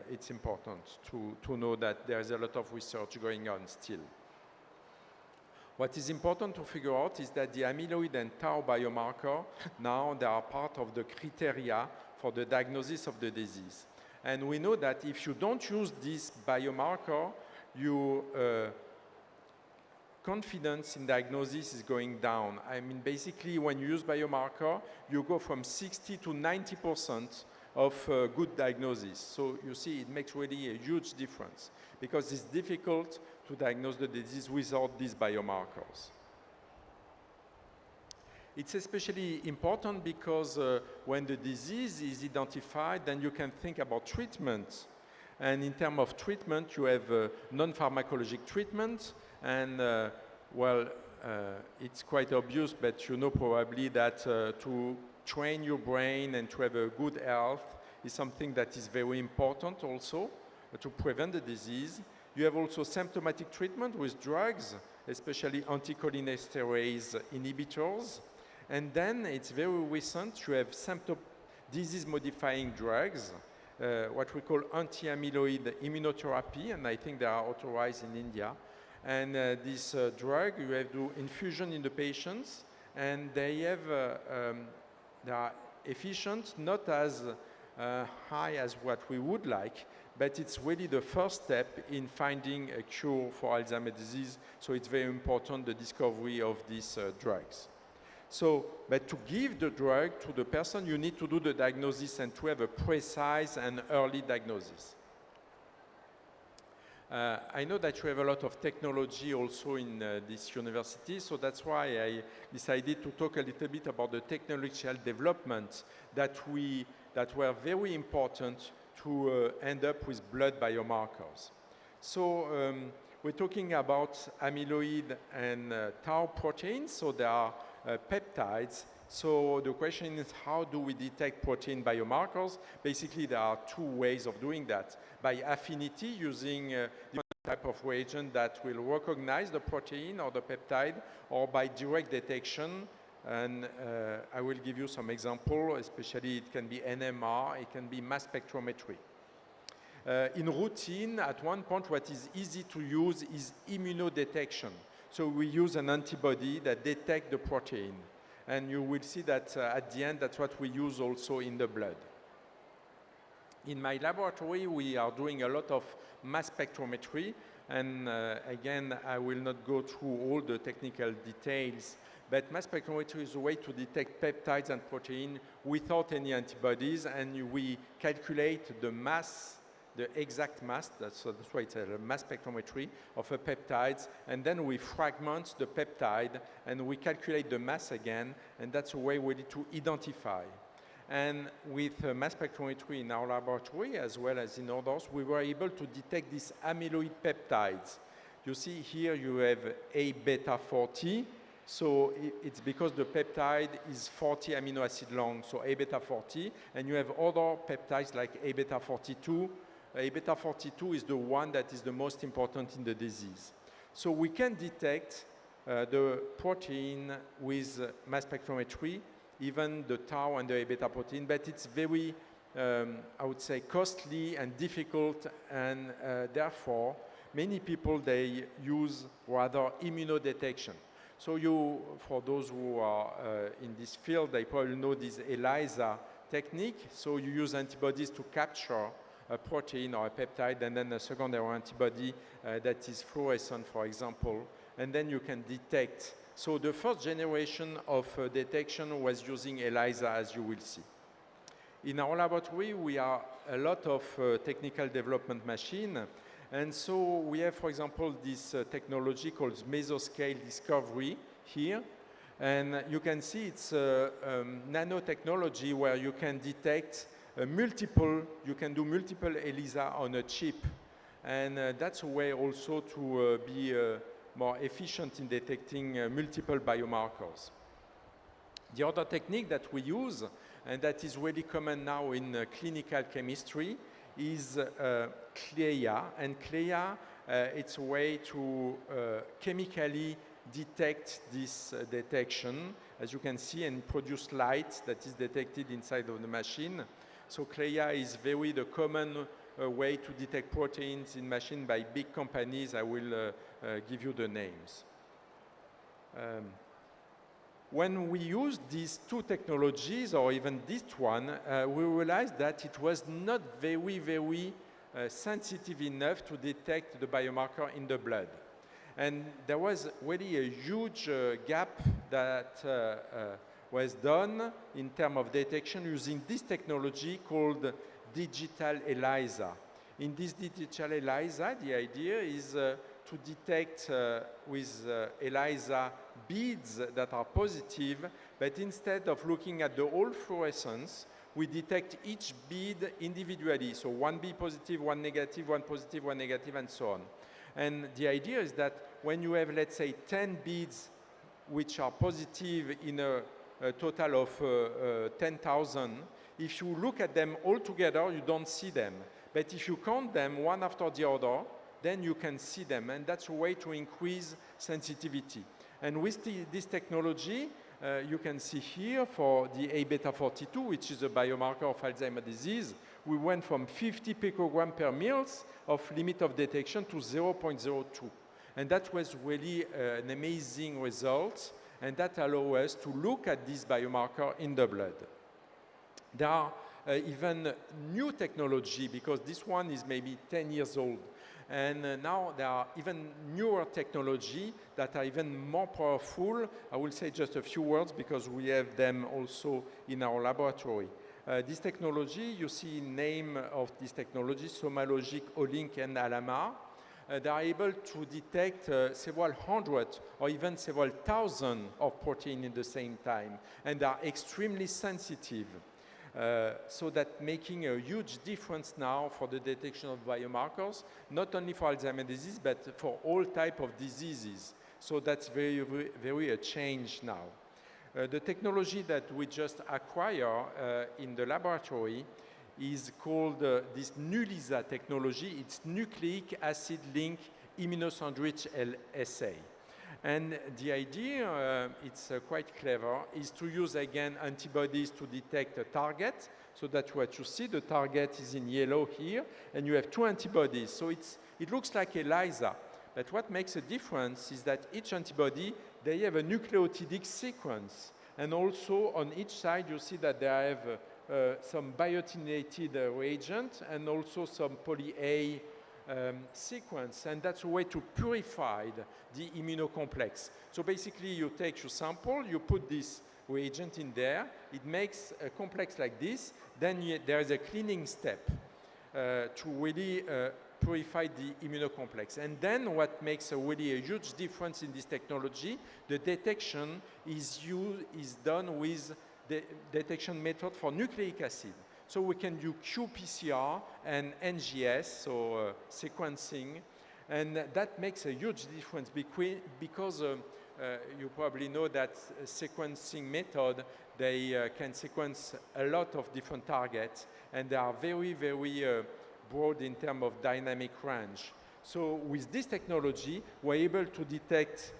it's important to know that there is a lot of research going on still. What is important to figure out is that the amyloid and tau biomarker, now they are part of the criteria for the diagnosis of the disease. And we know that if you don't use this biomarker, you confidence in diagnosis is going down. I mean, basically, when you use biomarker, you go from 60 to 90% of good diagnosis. So you see, it makes really a huge difference because it's difficult to diagnose the disease without these biomarkers. It's especially important because when the disease is identified, then you can think about treatment. And in terms of treatment, you have non-pharmacologic treatment. And it's quite obvious, but you know probably that to train your brain and to have a good health is something that is very important also to prevent the disease. You have also symptomatic treatment with drugs, especially anticholinesterase inhibitors. And then it's very recent, you have disease-modifying drugs, what we call anti-amyloid immunotherapy, and I think they are authorized in India. And this drug, you have to do infusion in the patients, and they are efficient, not as high as what we would like, but it's really the first step in finding a cure for Alzheimer's disease. So it's very important, the discovery of these drugs. So, but to give the drug to the person, you need to do the diagnosis and to have a precise and early diagnosis. I know that you have a lot of technology also in this university, so that's why I decided to talk a little bit about the technological developments that were very important to end up with blood biomarkers. So we're talking about amyloid and tau proteins, so they are peptides. So the question is, how do we detect protein biomarkers? Basically, there are two ways of doing that. By affinity, using different type of reagent that will recognize the protein or the peptide, or by direct detection. And I will give you some example, especially it can be NMR, it can be mass spectrometry. In routine, at one point, what is easy to use is immunodetection. So we use an antibody that detects the protein. And you will see that at the end, that's what we use also in the blood. In my laboratory, we are doing a lot of mass spectrometry. And again, I will not go through all the technical details, but mass spectrometry is a way to detect peptides and protein without any antibodies. And we calculate the mass, the exact mass, that's why it's a mass spectrometry of a peptide, and then we fragment the peptide and we calculate the mass again, and that's a way really to identify. And with mass spectrometry in our laboratory, as well as in others, we were able to detect these amyloid peptides. You see here you have A beta 40, so it's because the peptide is 40 amino acid long, so A beta 40, and you have other peptides like A beta 42. A beta 42 is the one that is the most important in the disease. So we can detect the protein with mass spectrometry, even the tau and the A beta protein, but it's very, I would say, costly and difficult, and therefore, many people, they use rather immunodetection. So for those who are in this field, they probably know this ELISA technique. So you use antibodies to capture a protein or a peptide, and then a secondary antibody that is fluorescent, for example, and then you can detect. So the first generation of detection was using ELISA, as you will see. In our laboratory, we are a lot of technical development machine, and so we have, for example, this technology called mesoscale discovery here, and you can see it's nanotechnology where you can detect you can do multiple ELISA on a chip. And that's a way also to be more efficient in detecting multiple biomarkers. The other technique that we use, and that is really common now in clinical chemistry, is CLIA. And CLIA, it's a way to chemically detect this detection, as you can see, and produce light that is detected inside of the machine. So CLIA is very the common way to detect proteins in machine by big companies. I will give you the names. When we used these two technologies, or even this one, we realized that it was not very sensitive enough to detect the biomarker in the blood. And there was really a huge gap that was done in terms of detection using this technology called digital ELISA. In this digital ELISA, the idea is to detect with ELISA beads that are positive, but instead of looking at the whole fluorescence, we detect each bead individually. So one bead positive, one negative, one positive, one negative, and so on. And the idea is that when you have, let's say, 10 beads which are positive in a total of 10,000, if you look at them all together, you don't see them. But if you count them one after the other, then you can see them, and that's a way to increase sensitivity. And with this technology, you can see here for the Abeta42, which is a biomarker of Alzheimer's disease, we went from 50 picogram per mils of limit of detection to 0.02. And that was really an amazing result, and that allowed us to look at this biomarker in the blood. There are even new technology, because this one is maybe 10 years old. And now there are even newer technology that are even more powerful. I will say just a few words because we have them also in our laboratory. This technology, you see name of this technology, SomaLogic, Olink, and Alama. They are able to detect several hundred or even several thousand of protein in the same time. And they are extremely sensitive. So that making a huge difference now for the detection of biomarkers, not only for Alzheimer's disease, but for all type of diseases. So that's very, very a change now. The technology that we just acquire in the laboratory is called this NULISA technology. It's nucleic acid link immunosandwich assay. And the idea, it's quite clever, is to use again antibodies to detect a target. So that what you see, the target is in yellow here, and you have two antibodies. So it looks like ELISA. But what makes a difference is that each antibody, they have a nucleotidic sequence. And also on each side, you see that they have some biotinylated reagent and also some poly-A sequence, and that's a way to purify the immunocomplex. So basically, you take your sample, you put this reagent in there, it makes a complex like this, then there is a cleaning step to really purify the immunocomplex. And then what makes really a huge difference in this technology, the detection is done with the detection method for nucleic acid. So we can do qPCR and NGS, so sequencing, and that makes a huge difference because you probably know that sequencing method, they can sequence a lot of different targets, and they are very, very broad in terms of dynamic range. So with this technology, we're able to detect,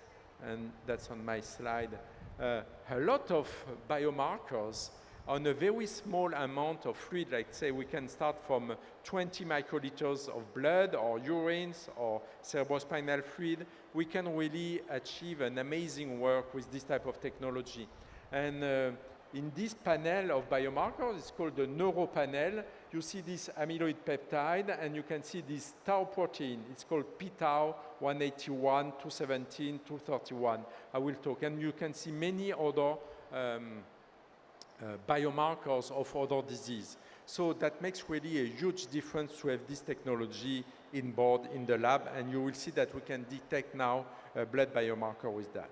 and that's on my slide, a lot of biomarkers on a very small amount of fluid. Like say we can start from 20 microliters of blood or urines or cerebrospinal fluid. We can really achieve an amazing work with this type of technology. And in this panel of biomarkers, it's called the neuro panel. You see this amyloid peptide, and you can see this tau protein. It's called p-tau 181, 217, 231. I will talk. And you can see many other biomarkers of other disease. So that makes really a huge difference to have this technology in board in the lab, and you will see that we can detect now a blood biomarker with that.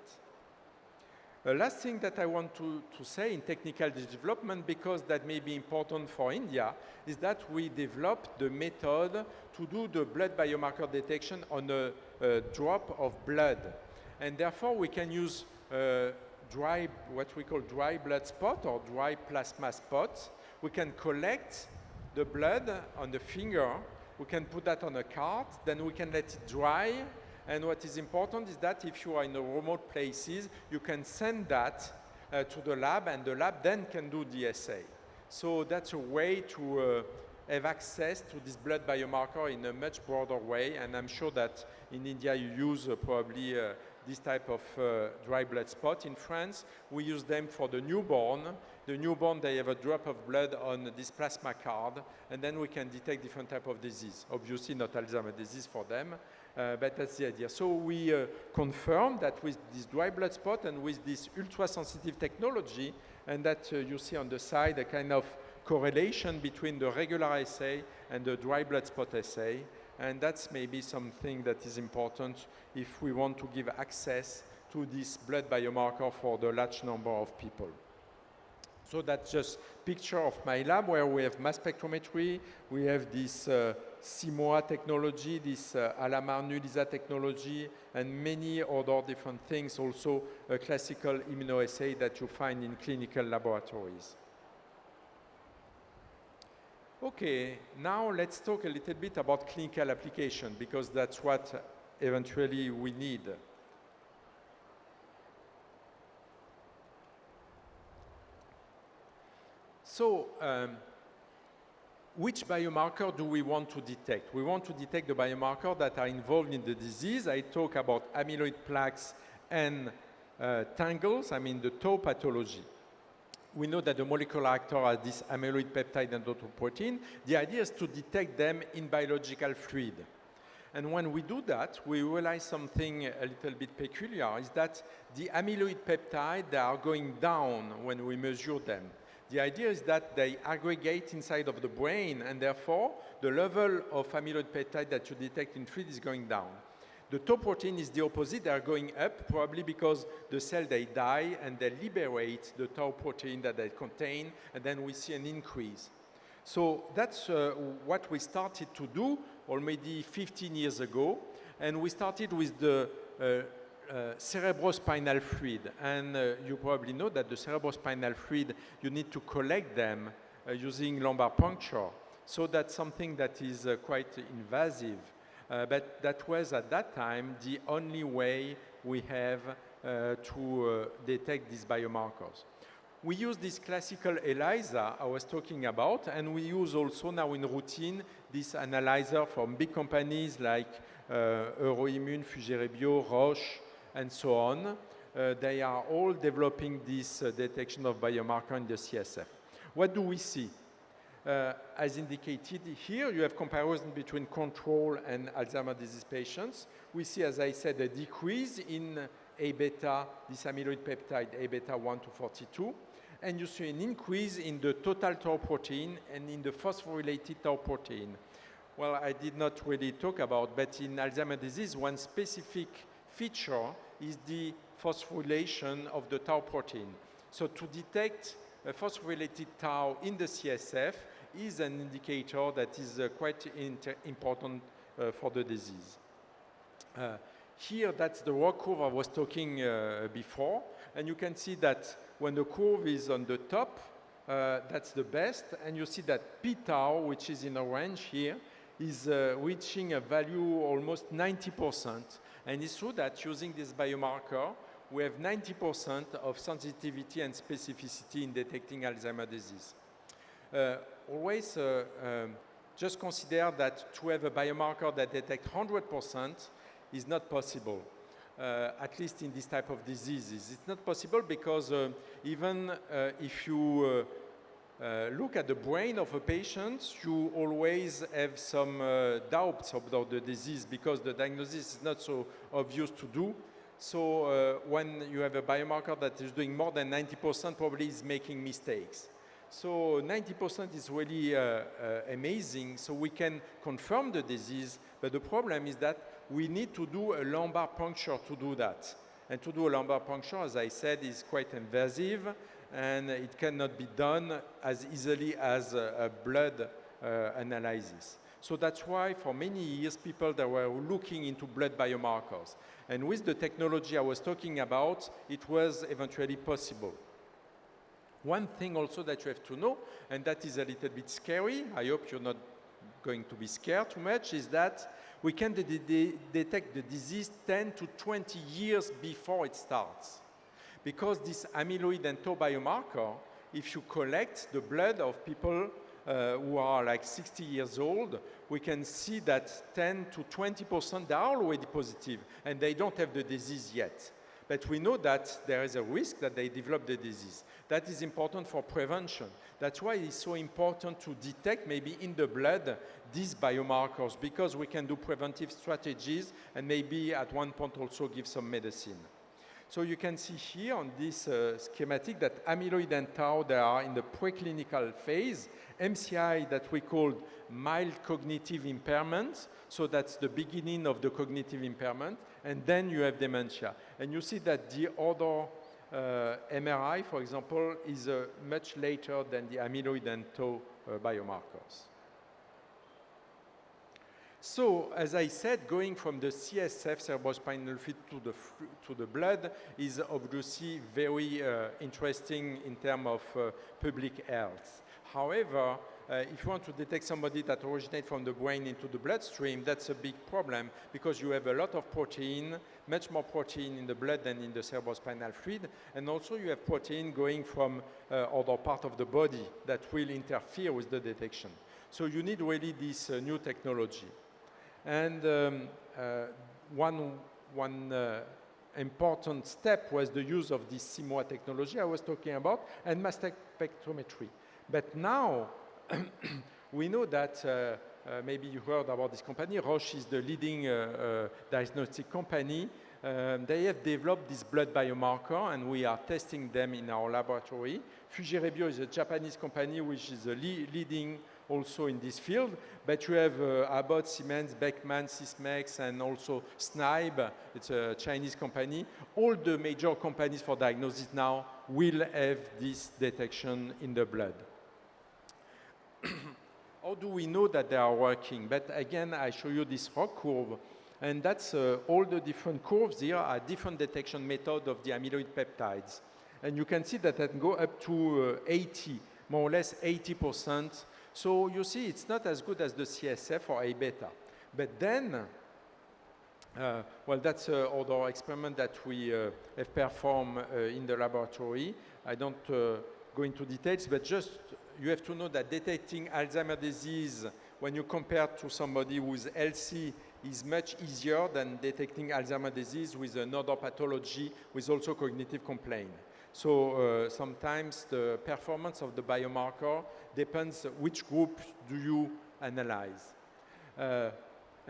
The last thing that I want to say in technical development, because that may be important for India, is that we developed the method to do the blood biomarker detection on a drop of blood. And therefore we can use what we call dry blood spot or dry plasma spots. We can collect the blood on the finger, we can put that on a cart, then we can let it dry. And what is important is that if you are in the remote places, you can send that to the lab, and the lab then can do the assay. So that's a way to have access to this blood biomarker in a much broader way, and I'm sure that in India you use probably this type of dry blood spot in France. We use them for the newborn. The newborn, they have a drop of blood on this plasma card, and then we can detect different type of disease. Obviously not Alzheimer's disease for them, but that's the idea. So we confirm that with this dry blood spot and with this ultra-sensitive technology, and that you see on the side a kind of correlation between the regular assay and the dry blood spot assay. And that's maybe something that is important if we want to give access to this blood biomarker for the large number of people. So that's just picture of my lab where we have mass spectrometry, we have this CMOA technology, this Alamar Nulisa technology, and many other different things, also a classical immunoassay that you find in clinical laboratories. Okay, now let's talk a little bit about clinical application, because that's what eventually we need. So, which biomarker do we want to detect? We want to detect the biomarkers that are involved in the disease. I talk about amyloid plaques and tangles, I mean the tau pathology. We know that the molecular actor are this amyloid peptide and tau protein. The idea is to detect them in biological fluid. And when we do that, we realize something a little bit peculiar, is that the amyloid peptide, they are going down when we measure them. The idea is that they aggregate inside of the brain, and therefore, the level of amyloid peptide that you detect in fluid is going down. The tau protein is the opposite. They are going up, probably because the cell, they die, and they liberate the tau protein that they contain, and then we see an increase. So that's what we started to do already 15 years ago, and we started with the cerebrospinal fluid. And you probably know that the cerebrospinal fluid, you need to collect them using lumbar puncture. So that's something that is quite invasive. But that was at that time the only way we have to detect these biomarkers. We use this classical ELISA I was talking about, and we use also now in routine this analyzer from big companies like Euroimmun, Fujirebio, Roche, and so on. They are all developing this detection of biomarker in the CSF. What do we see? As indicated here, you have comparison between control and Alzheimer's disease patients. We see, as I said, a decrease in A-beta, this amyloid peptide, A-beta 1 to 42, and you see an increase in the total tau protein and in the phosphorylated tau protein. Well, I did not really talk about, but in Alzheimer's disease, one specific feature is the phosphorylation of the tau protein. So to detect a phosphorylated tau in the CSF is an indicator that is quite important for the disease. Here, that's the ROC curve I was talking before, and you can see that when the curve is on the top, that's the best, and you see that p-tau, which is in orange here, is reaching a value almost 90%, and it's true that using this biomarker, we have 90% of sensitivity and specificity in detecting Alzheimer's disease. Always just consider that to have a biomarker that detects 100% is not possible, at least in this type of diseases. It's not possible because even if you look at the brain of a patient, you always have some doubts about the disease because the diagnosis is not so obvious to do. So when you have a biomarker that is doing more than 90%, probably is making mistakes. So 90% is really amazing, so we can confirm the disease, but the problem is that we need to do a lumbar puncture to do that. And to do a lumbar puncture, as I said, is quite invasive, and it cannot be done as easily as a blood analysis. So that's why for many years people that were looking into blood biomarkers. And with the technology I was talking about, it was eventually possible. One thing also that you have to know, and that is a little bit scary, I hope you're not going to be scared too much, is that we can detect the disease 10 to 20 years before it starts. Because this amyloid and tau biomarker, if you collect the blood of people who are like 60 years old, we can see that 10 to 20% they are already positive and they don't have the disease yet. But we know that there is a risk that they develop the disease. That is important for prevention. That's why it's so important to detect maybe in the blood these biomarkers, because we can do preventive strategies and maybe at one point also give some medicine. So you can see here on this schematic that amyloid and tau, they are in the preclinical phase. MCI that we call mild cognitive impairment, so that's the beginning of the cognitive impairment, and then you have dementia. And you see that the other MRI, for example, is much later than the amyloid and tau biomarkers. So, as I said, going from the CSF, cerebrospinal fluid, to the blood is obviously very interesting in terms of public health. However, if you want to detect somebody that originates from the brain into the bloodstream, that's a big problem because you have a lot of protein, much more protein in the blood than in the cerebrospinal fluid, and also you have protein going from other part of the body that will interfere with the detection. So you need really this new technology. And one important step was the use of this CMOA technology I was talking about and mass spectrometry. But now we know that maybe you heard about this company. Roche is the leading diagnostic company. They have developed this blood biomarker and we are testing them in our laboratory. Fujirebio is a Japanese company which is leading also in this field, but you have Abbott, Siemens, Beckman, Sysmex, and also SNIBE, it's a Chinese company. All the major companies for diagnosis now will have this detection in the blood. How do we know that they are working? But again, I show you this rock curve, and that's all the different curves here are different detection methods of the amyloid peptides. And you can see that it can go up to 80, more or less 80%. So you see, it's not as good as the CSF or A-beta. But then, well, that's other experiment that we have performed in the laboratory. I don't go into details, but just you have to know that detecting Alzheimer's disease when you compare to somebody who is healthy is much easier than detecting Alzheimer's disease with another pathology with also cognitive complaint. So sometimes the performance of the biomarker depends which group do you analyze.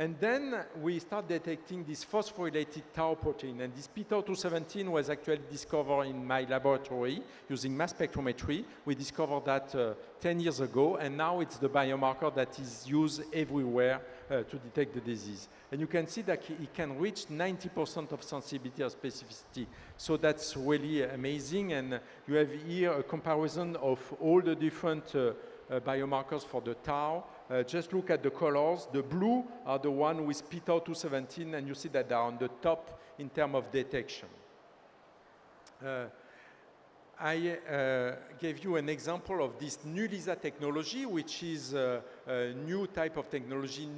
And then we start detecting this phosphorylated tau protein, and this p-tau217 was actually discovered in my laboratory using mass spectrometry. We discovered that 10 years ago, and now it's the biomarker that is used everywhere to detect the disease. And you can see that it can reach 90% of sensitivity or specificity. So that's really amazing, and you have here a comparison of all the different biomarkers for the tau. Just look at the colors. The blue are the one with p-tau217, and you see that they are on the top in terms of detection. I gave you an example of this new LISA technology, which is a new type of technology,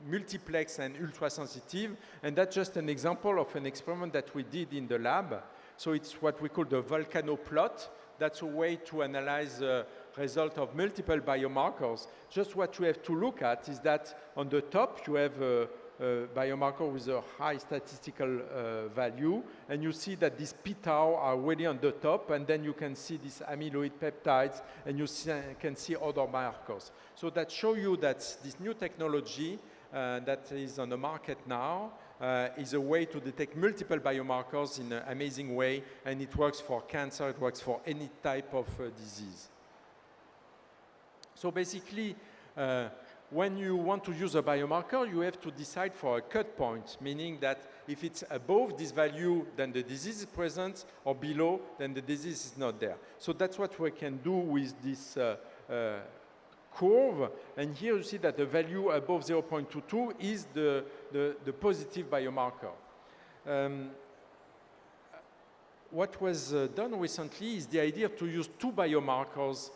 multiplex and ultra-sensitive, and that's just an example of an experiment that we did in the lab. So it's what we call the volcano plot. That's a way to analyze the result of multiple biomarkers. Just what you have to look at is that on the top you have a biomarker with a high statistical value, and you see that these p-tau are really on the top, and then you can see these amyloid peptides, and you can see other markers. So that shows you that this new technology that is on the market now is a way to detect multiple biomarkers in an amazing way, and it works for cancer, it works for any type of disease. So basically, when you want to use a biomarker, you have to decide for a cut point, meaning that if it's above this value, then the disease is present, or below, then the disease is not there. So that's what we can do with this curve, and here you see that the value above 0.22 is the positive biomarker. What was done recently is the idea to use two biomarkers.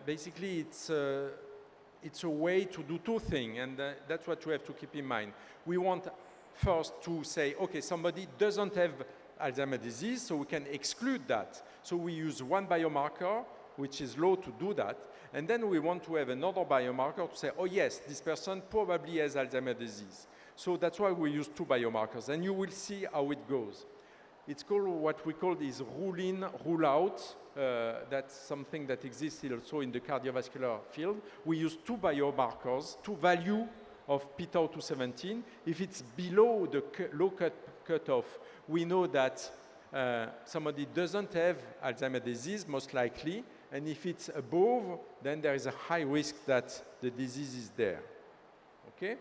Basically, it's a way to do two things, and that's what you have to keep in mind. We want first to say, okay, somebody doesn't have Alzheimer's disease, so we can exclude that. So we use one biomarker, which is low, to do that. And then we want to have another biomarker to say, oh yes, this person probably has Alzheimer's disease. So that's why we use 2 biomarkers, and you will see how it goes. It's called what we call is rule-in, rule-out. That's something that exists also in the cardiovascular field. We use 2 biomarkers, 2 values of p-tau 217. If it's below the low cutoff, we know that somebody doesn't have Alzheimer's disease, most likely. And if it's above, then there is a high risk that the disease is there. Okay?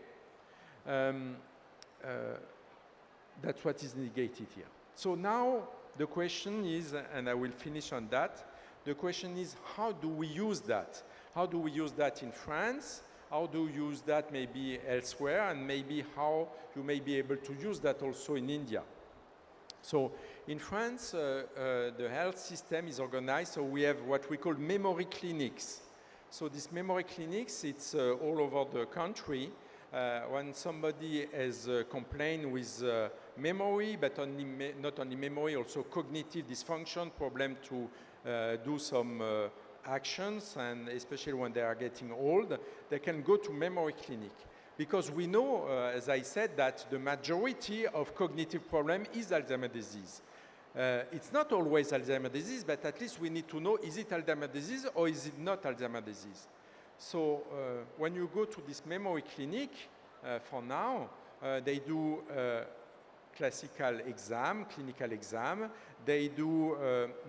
That's what is negated here. So now the question is, and I will finish on that, the question is, how do we use that? How do we use that in France? How do you use that maybe elsewhere? And maybe how you may be able to use that also in India. So in France, the health system is organized, so we have what we call memory clinics. So these memory clinics, it's all over the country. When somebody has complained with memory, but not only memory, also cognitive dysfunction, problem to do some actions, and especially when they are getting old, they can go to memory clinic. Because we know, as I said, that the majority of cognitive problem is Alzheimer's disease. It's not always Alzheimer's disease, but at least we need to know, is it Alzheimer's disease or is it not Alzheimer's disease? So when you go to this memory clinic, for now, they do classical exam, clinical exam. They do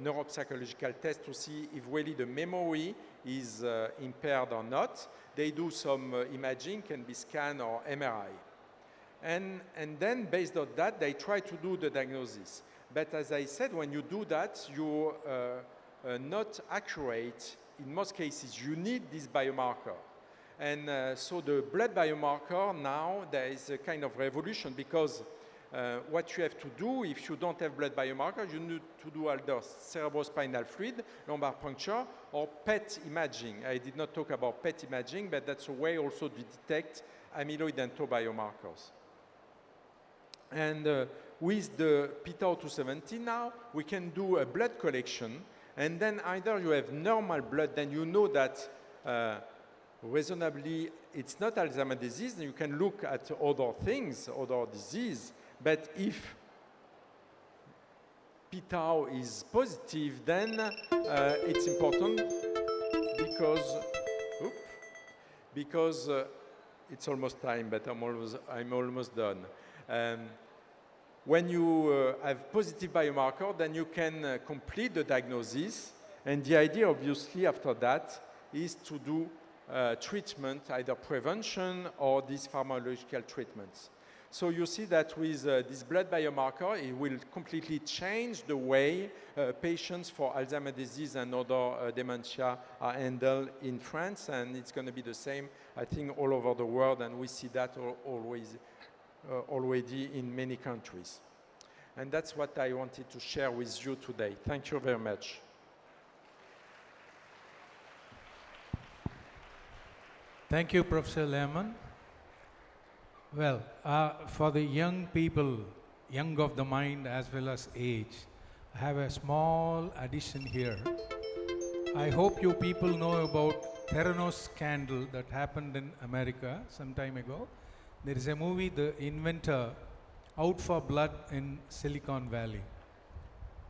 neuropsychological test to see if really the memory is impaired or not. They do some imaging, can be scan or MRI. And then based on that, they try to do the diagnosis. But as I said, when you do that, you're not accurate. In most cases, you need this biomarker. And so the blood biomarker now, there is a kind of revolution because what you have to do, if you don't have blood biomarker, you need to do either cerebrospinal fluid, lumbar puncture, or PET imaging. I did not talk about PET imaging, but that's a way also to detect amyloid and tau biomarkers. And with the p-tau 217 now, we can do a blood collection, and then either you have normal blood, then you know that reasonably it's not Alzheimer's disease, and you can look at other things, other disease. But if p-tau is positive, then it's important because it's almost time, but I'm almost done. When you have positive biomarker, then you can complete the diagnosis. And the idea, obviously, after that, is to do treatment, either prevention or these pharmacological treatments. So you see that with this blood biomarker, it will completely change the way patients for Alzheimer's disease and other dementia are handled in France, and it's going to be the same, I think, all over the world, and we see that already in many countries. And that's what I wanted to share with you today. Thank you very much. Thank you, Professor Lehmann. Well, for the young people, young of the mind as well as age, I have a small addition here. I hope you people know about Theranos scandal that happened in America some time ago. There is a movie, The Inventor, Out for Blood in Silicon Valley.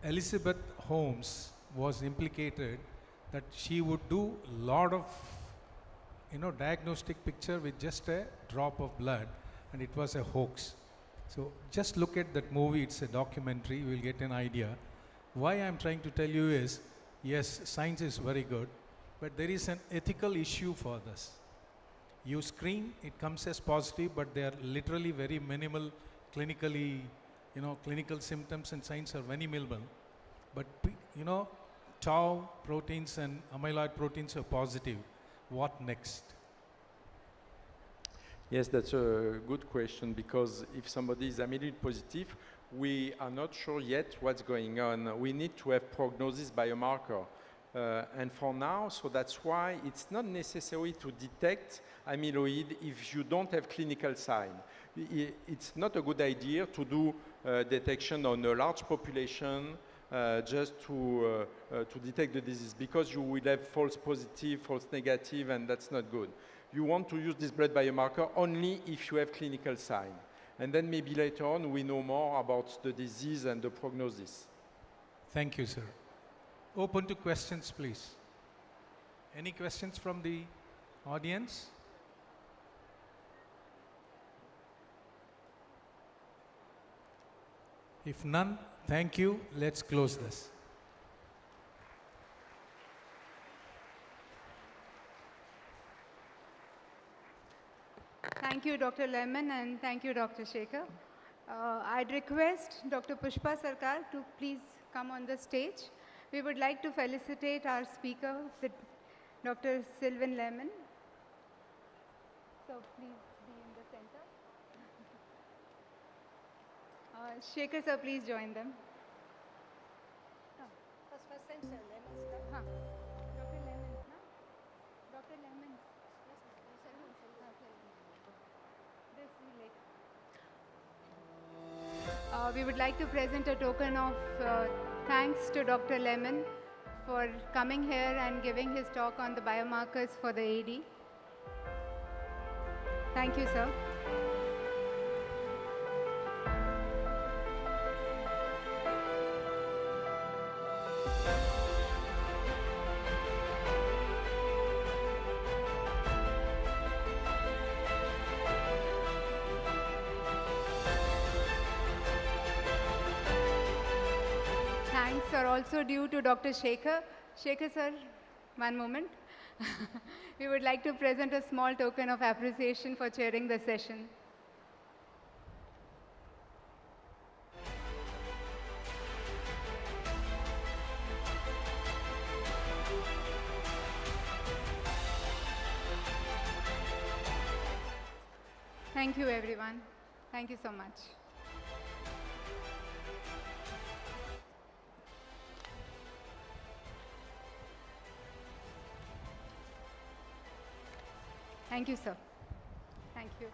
Elizabeth Holmes was implicated that she would do a lot of diagnostic picture with just a drop of blood, and it was a hoax. So just look at that movie, it's a documentary, you will get an idea. Why I'm trying to tell you is, yes, science is very good, but there is an ethical issue for this. You screen, it comes as positive, but they are literally very minimal clinically, clinical symptoms and signs are very minimal. But, tau proteins and amyloid proteins are positive. What next? Yes, that's a good question, because if somebody is amyloid positive, we are not sure yet what's going on. We need to have prognosis biomarker. And for now, so that's why it's not necessary to detect amyloid if you don't have clinical sign. It's not a good idea to do detection on a large population just to detect the disease, because you will have false positive, false negative, and that's not good. You want to use this blood biomarker only if you have clinical sign. And then maybe later on we know more about the disease and the prognosis. Thank you, sir. Open to questions, please. Any questions from the audience? If none, thank you. Let's close this. Thank you, Dr. Lemon, and thank you, Dr. Shekhar. I'd request Dr. Pushpa Sarkar to please come on the stage. We would like to felicitate our speaker with Dr. Sylvan Lemon. So please be in the center. Shekhar sir, please join them. First center, lemons. Huh. Dr. Lemon, no? Dr. Lemon. This we later. We would like to present a token of thanks to Dr. Lemon for coming here and giving his talk on the biomarkers for the AD. Thank you, sir. Thanks are also due to Dr. Shekhar. Shekhar sir, one moment. We would like to present a small token of appreciation for chairing the session. Thank you, everyone. Thank you so much. Thank you, sir. Thank you.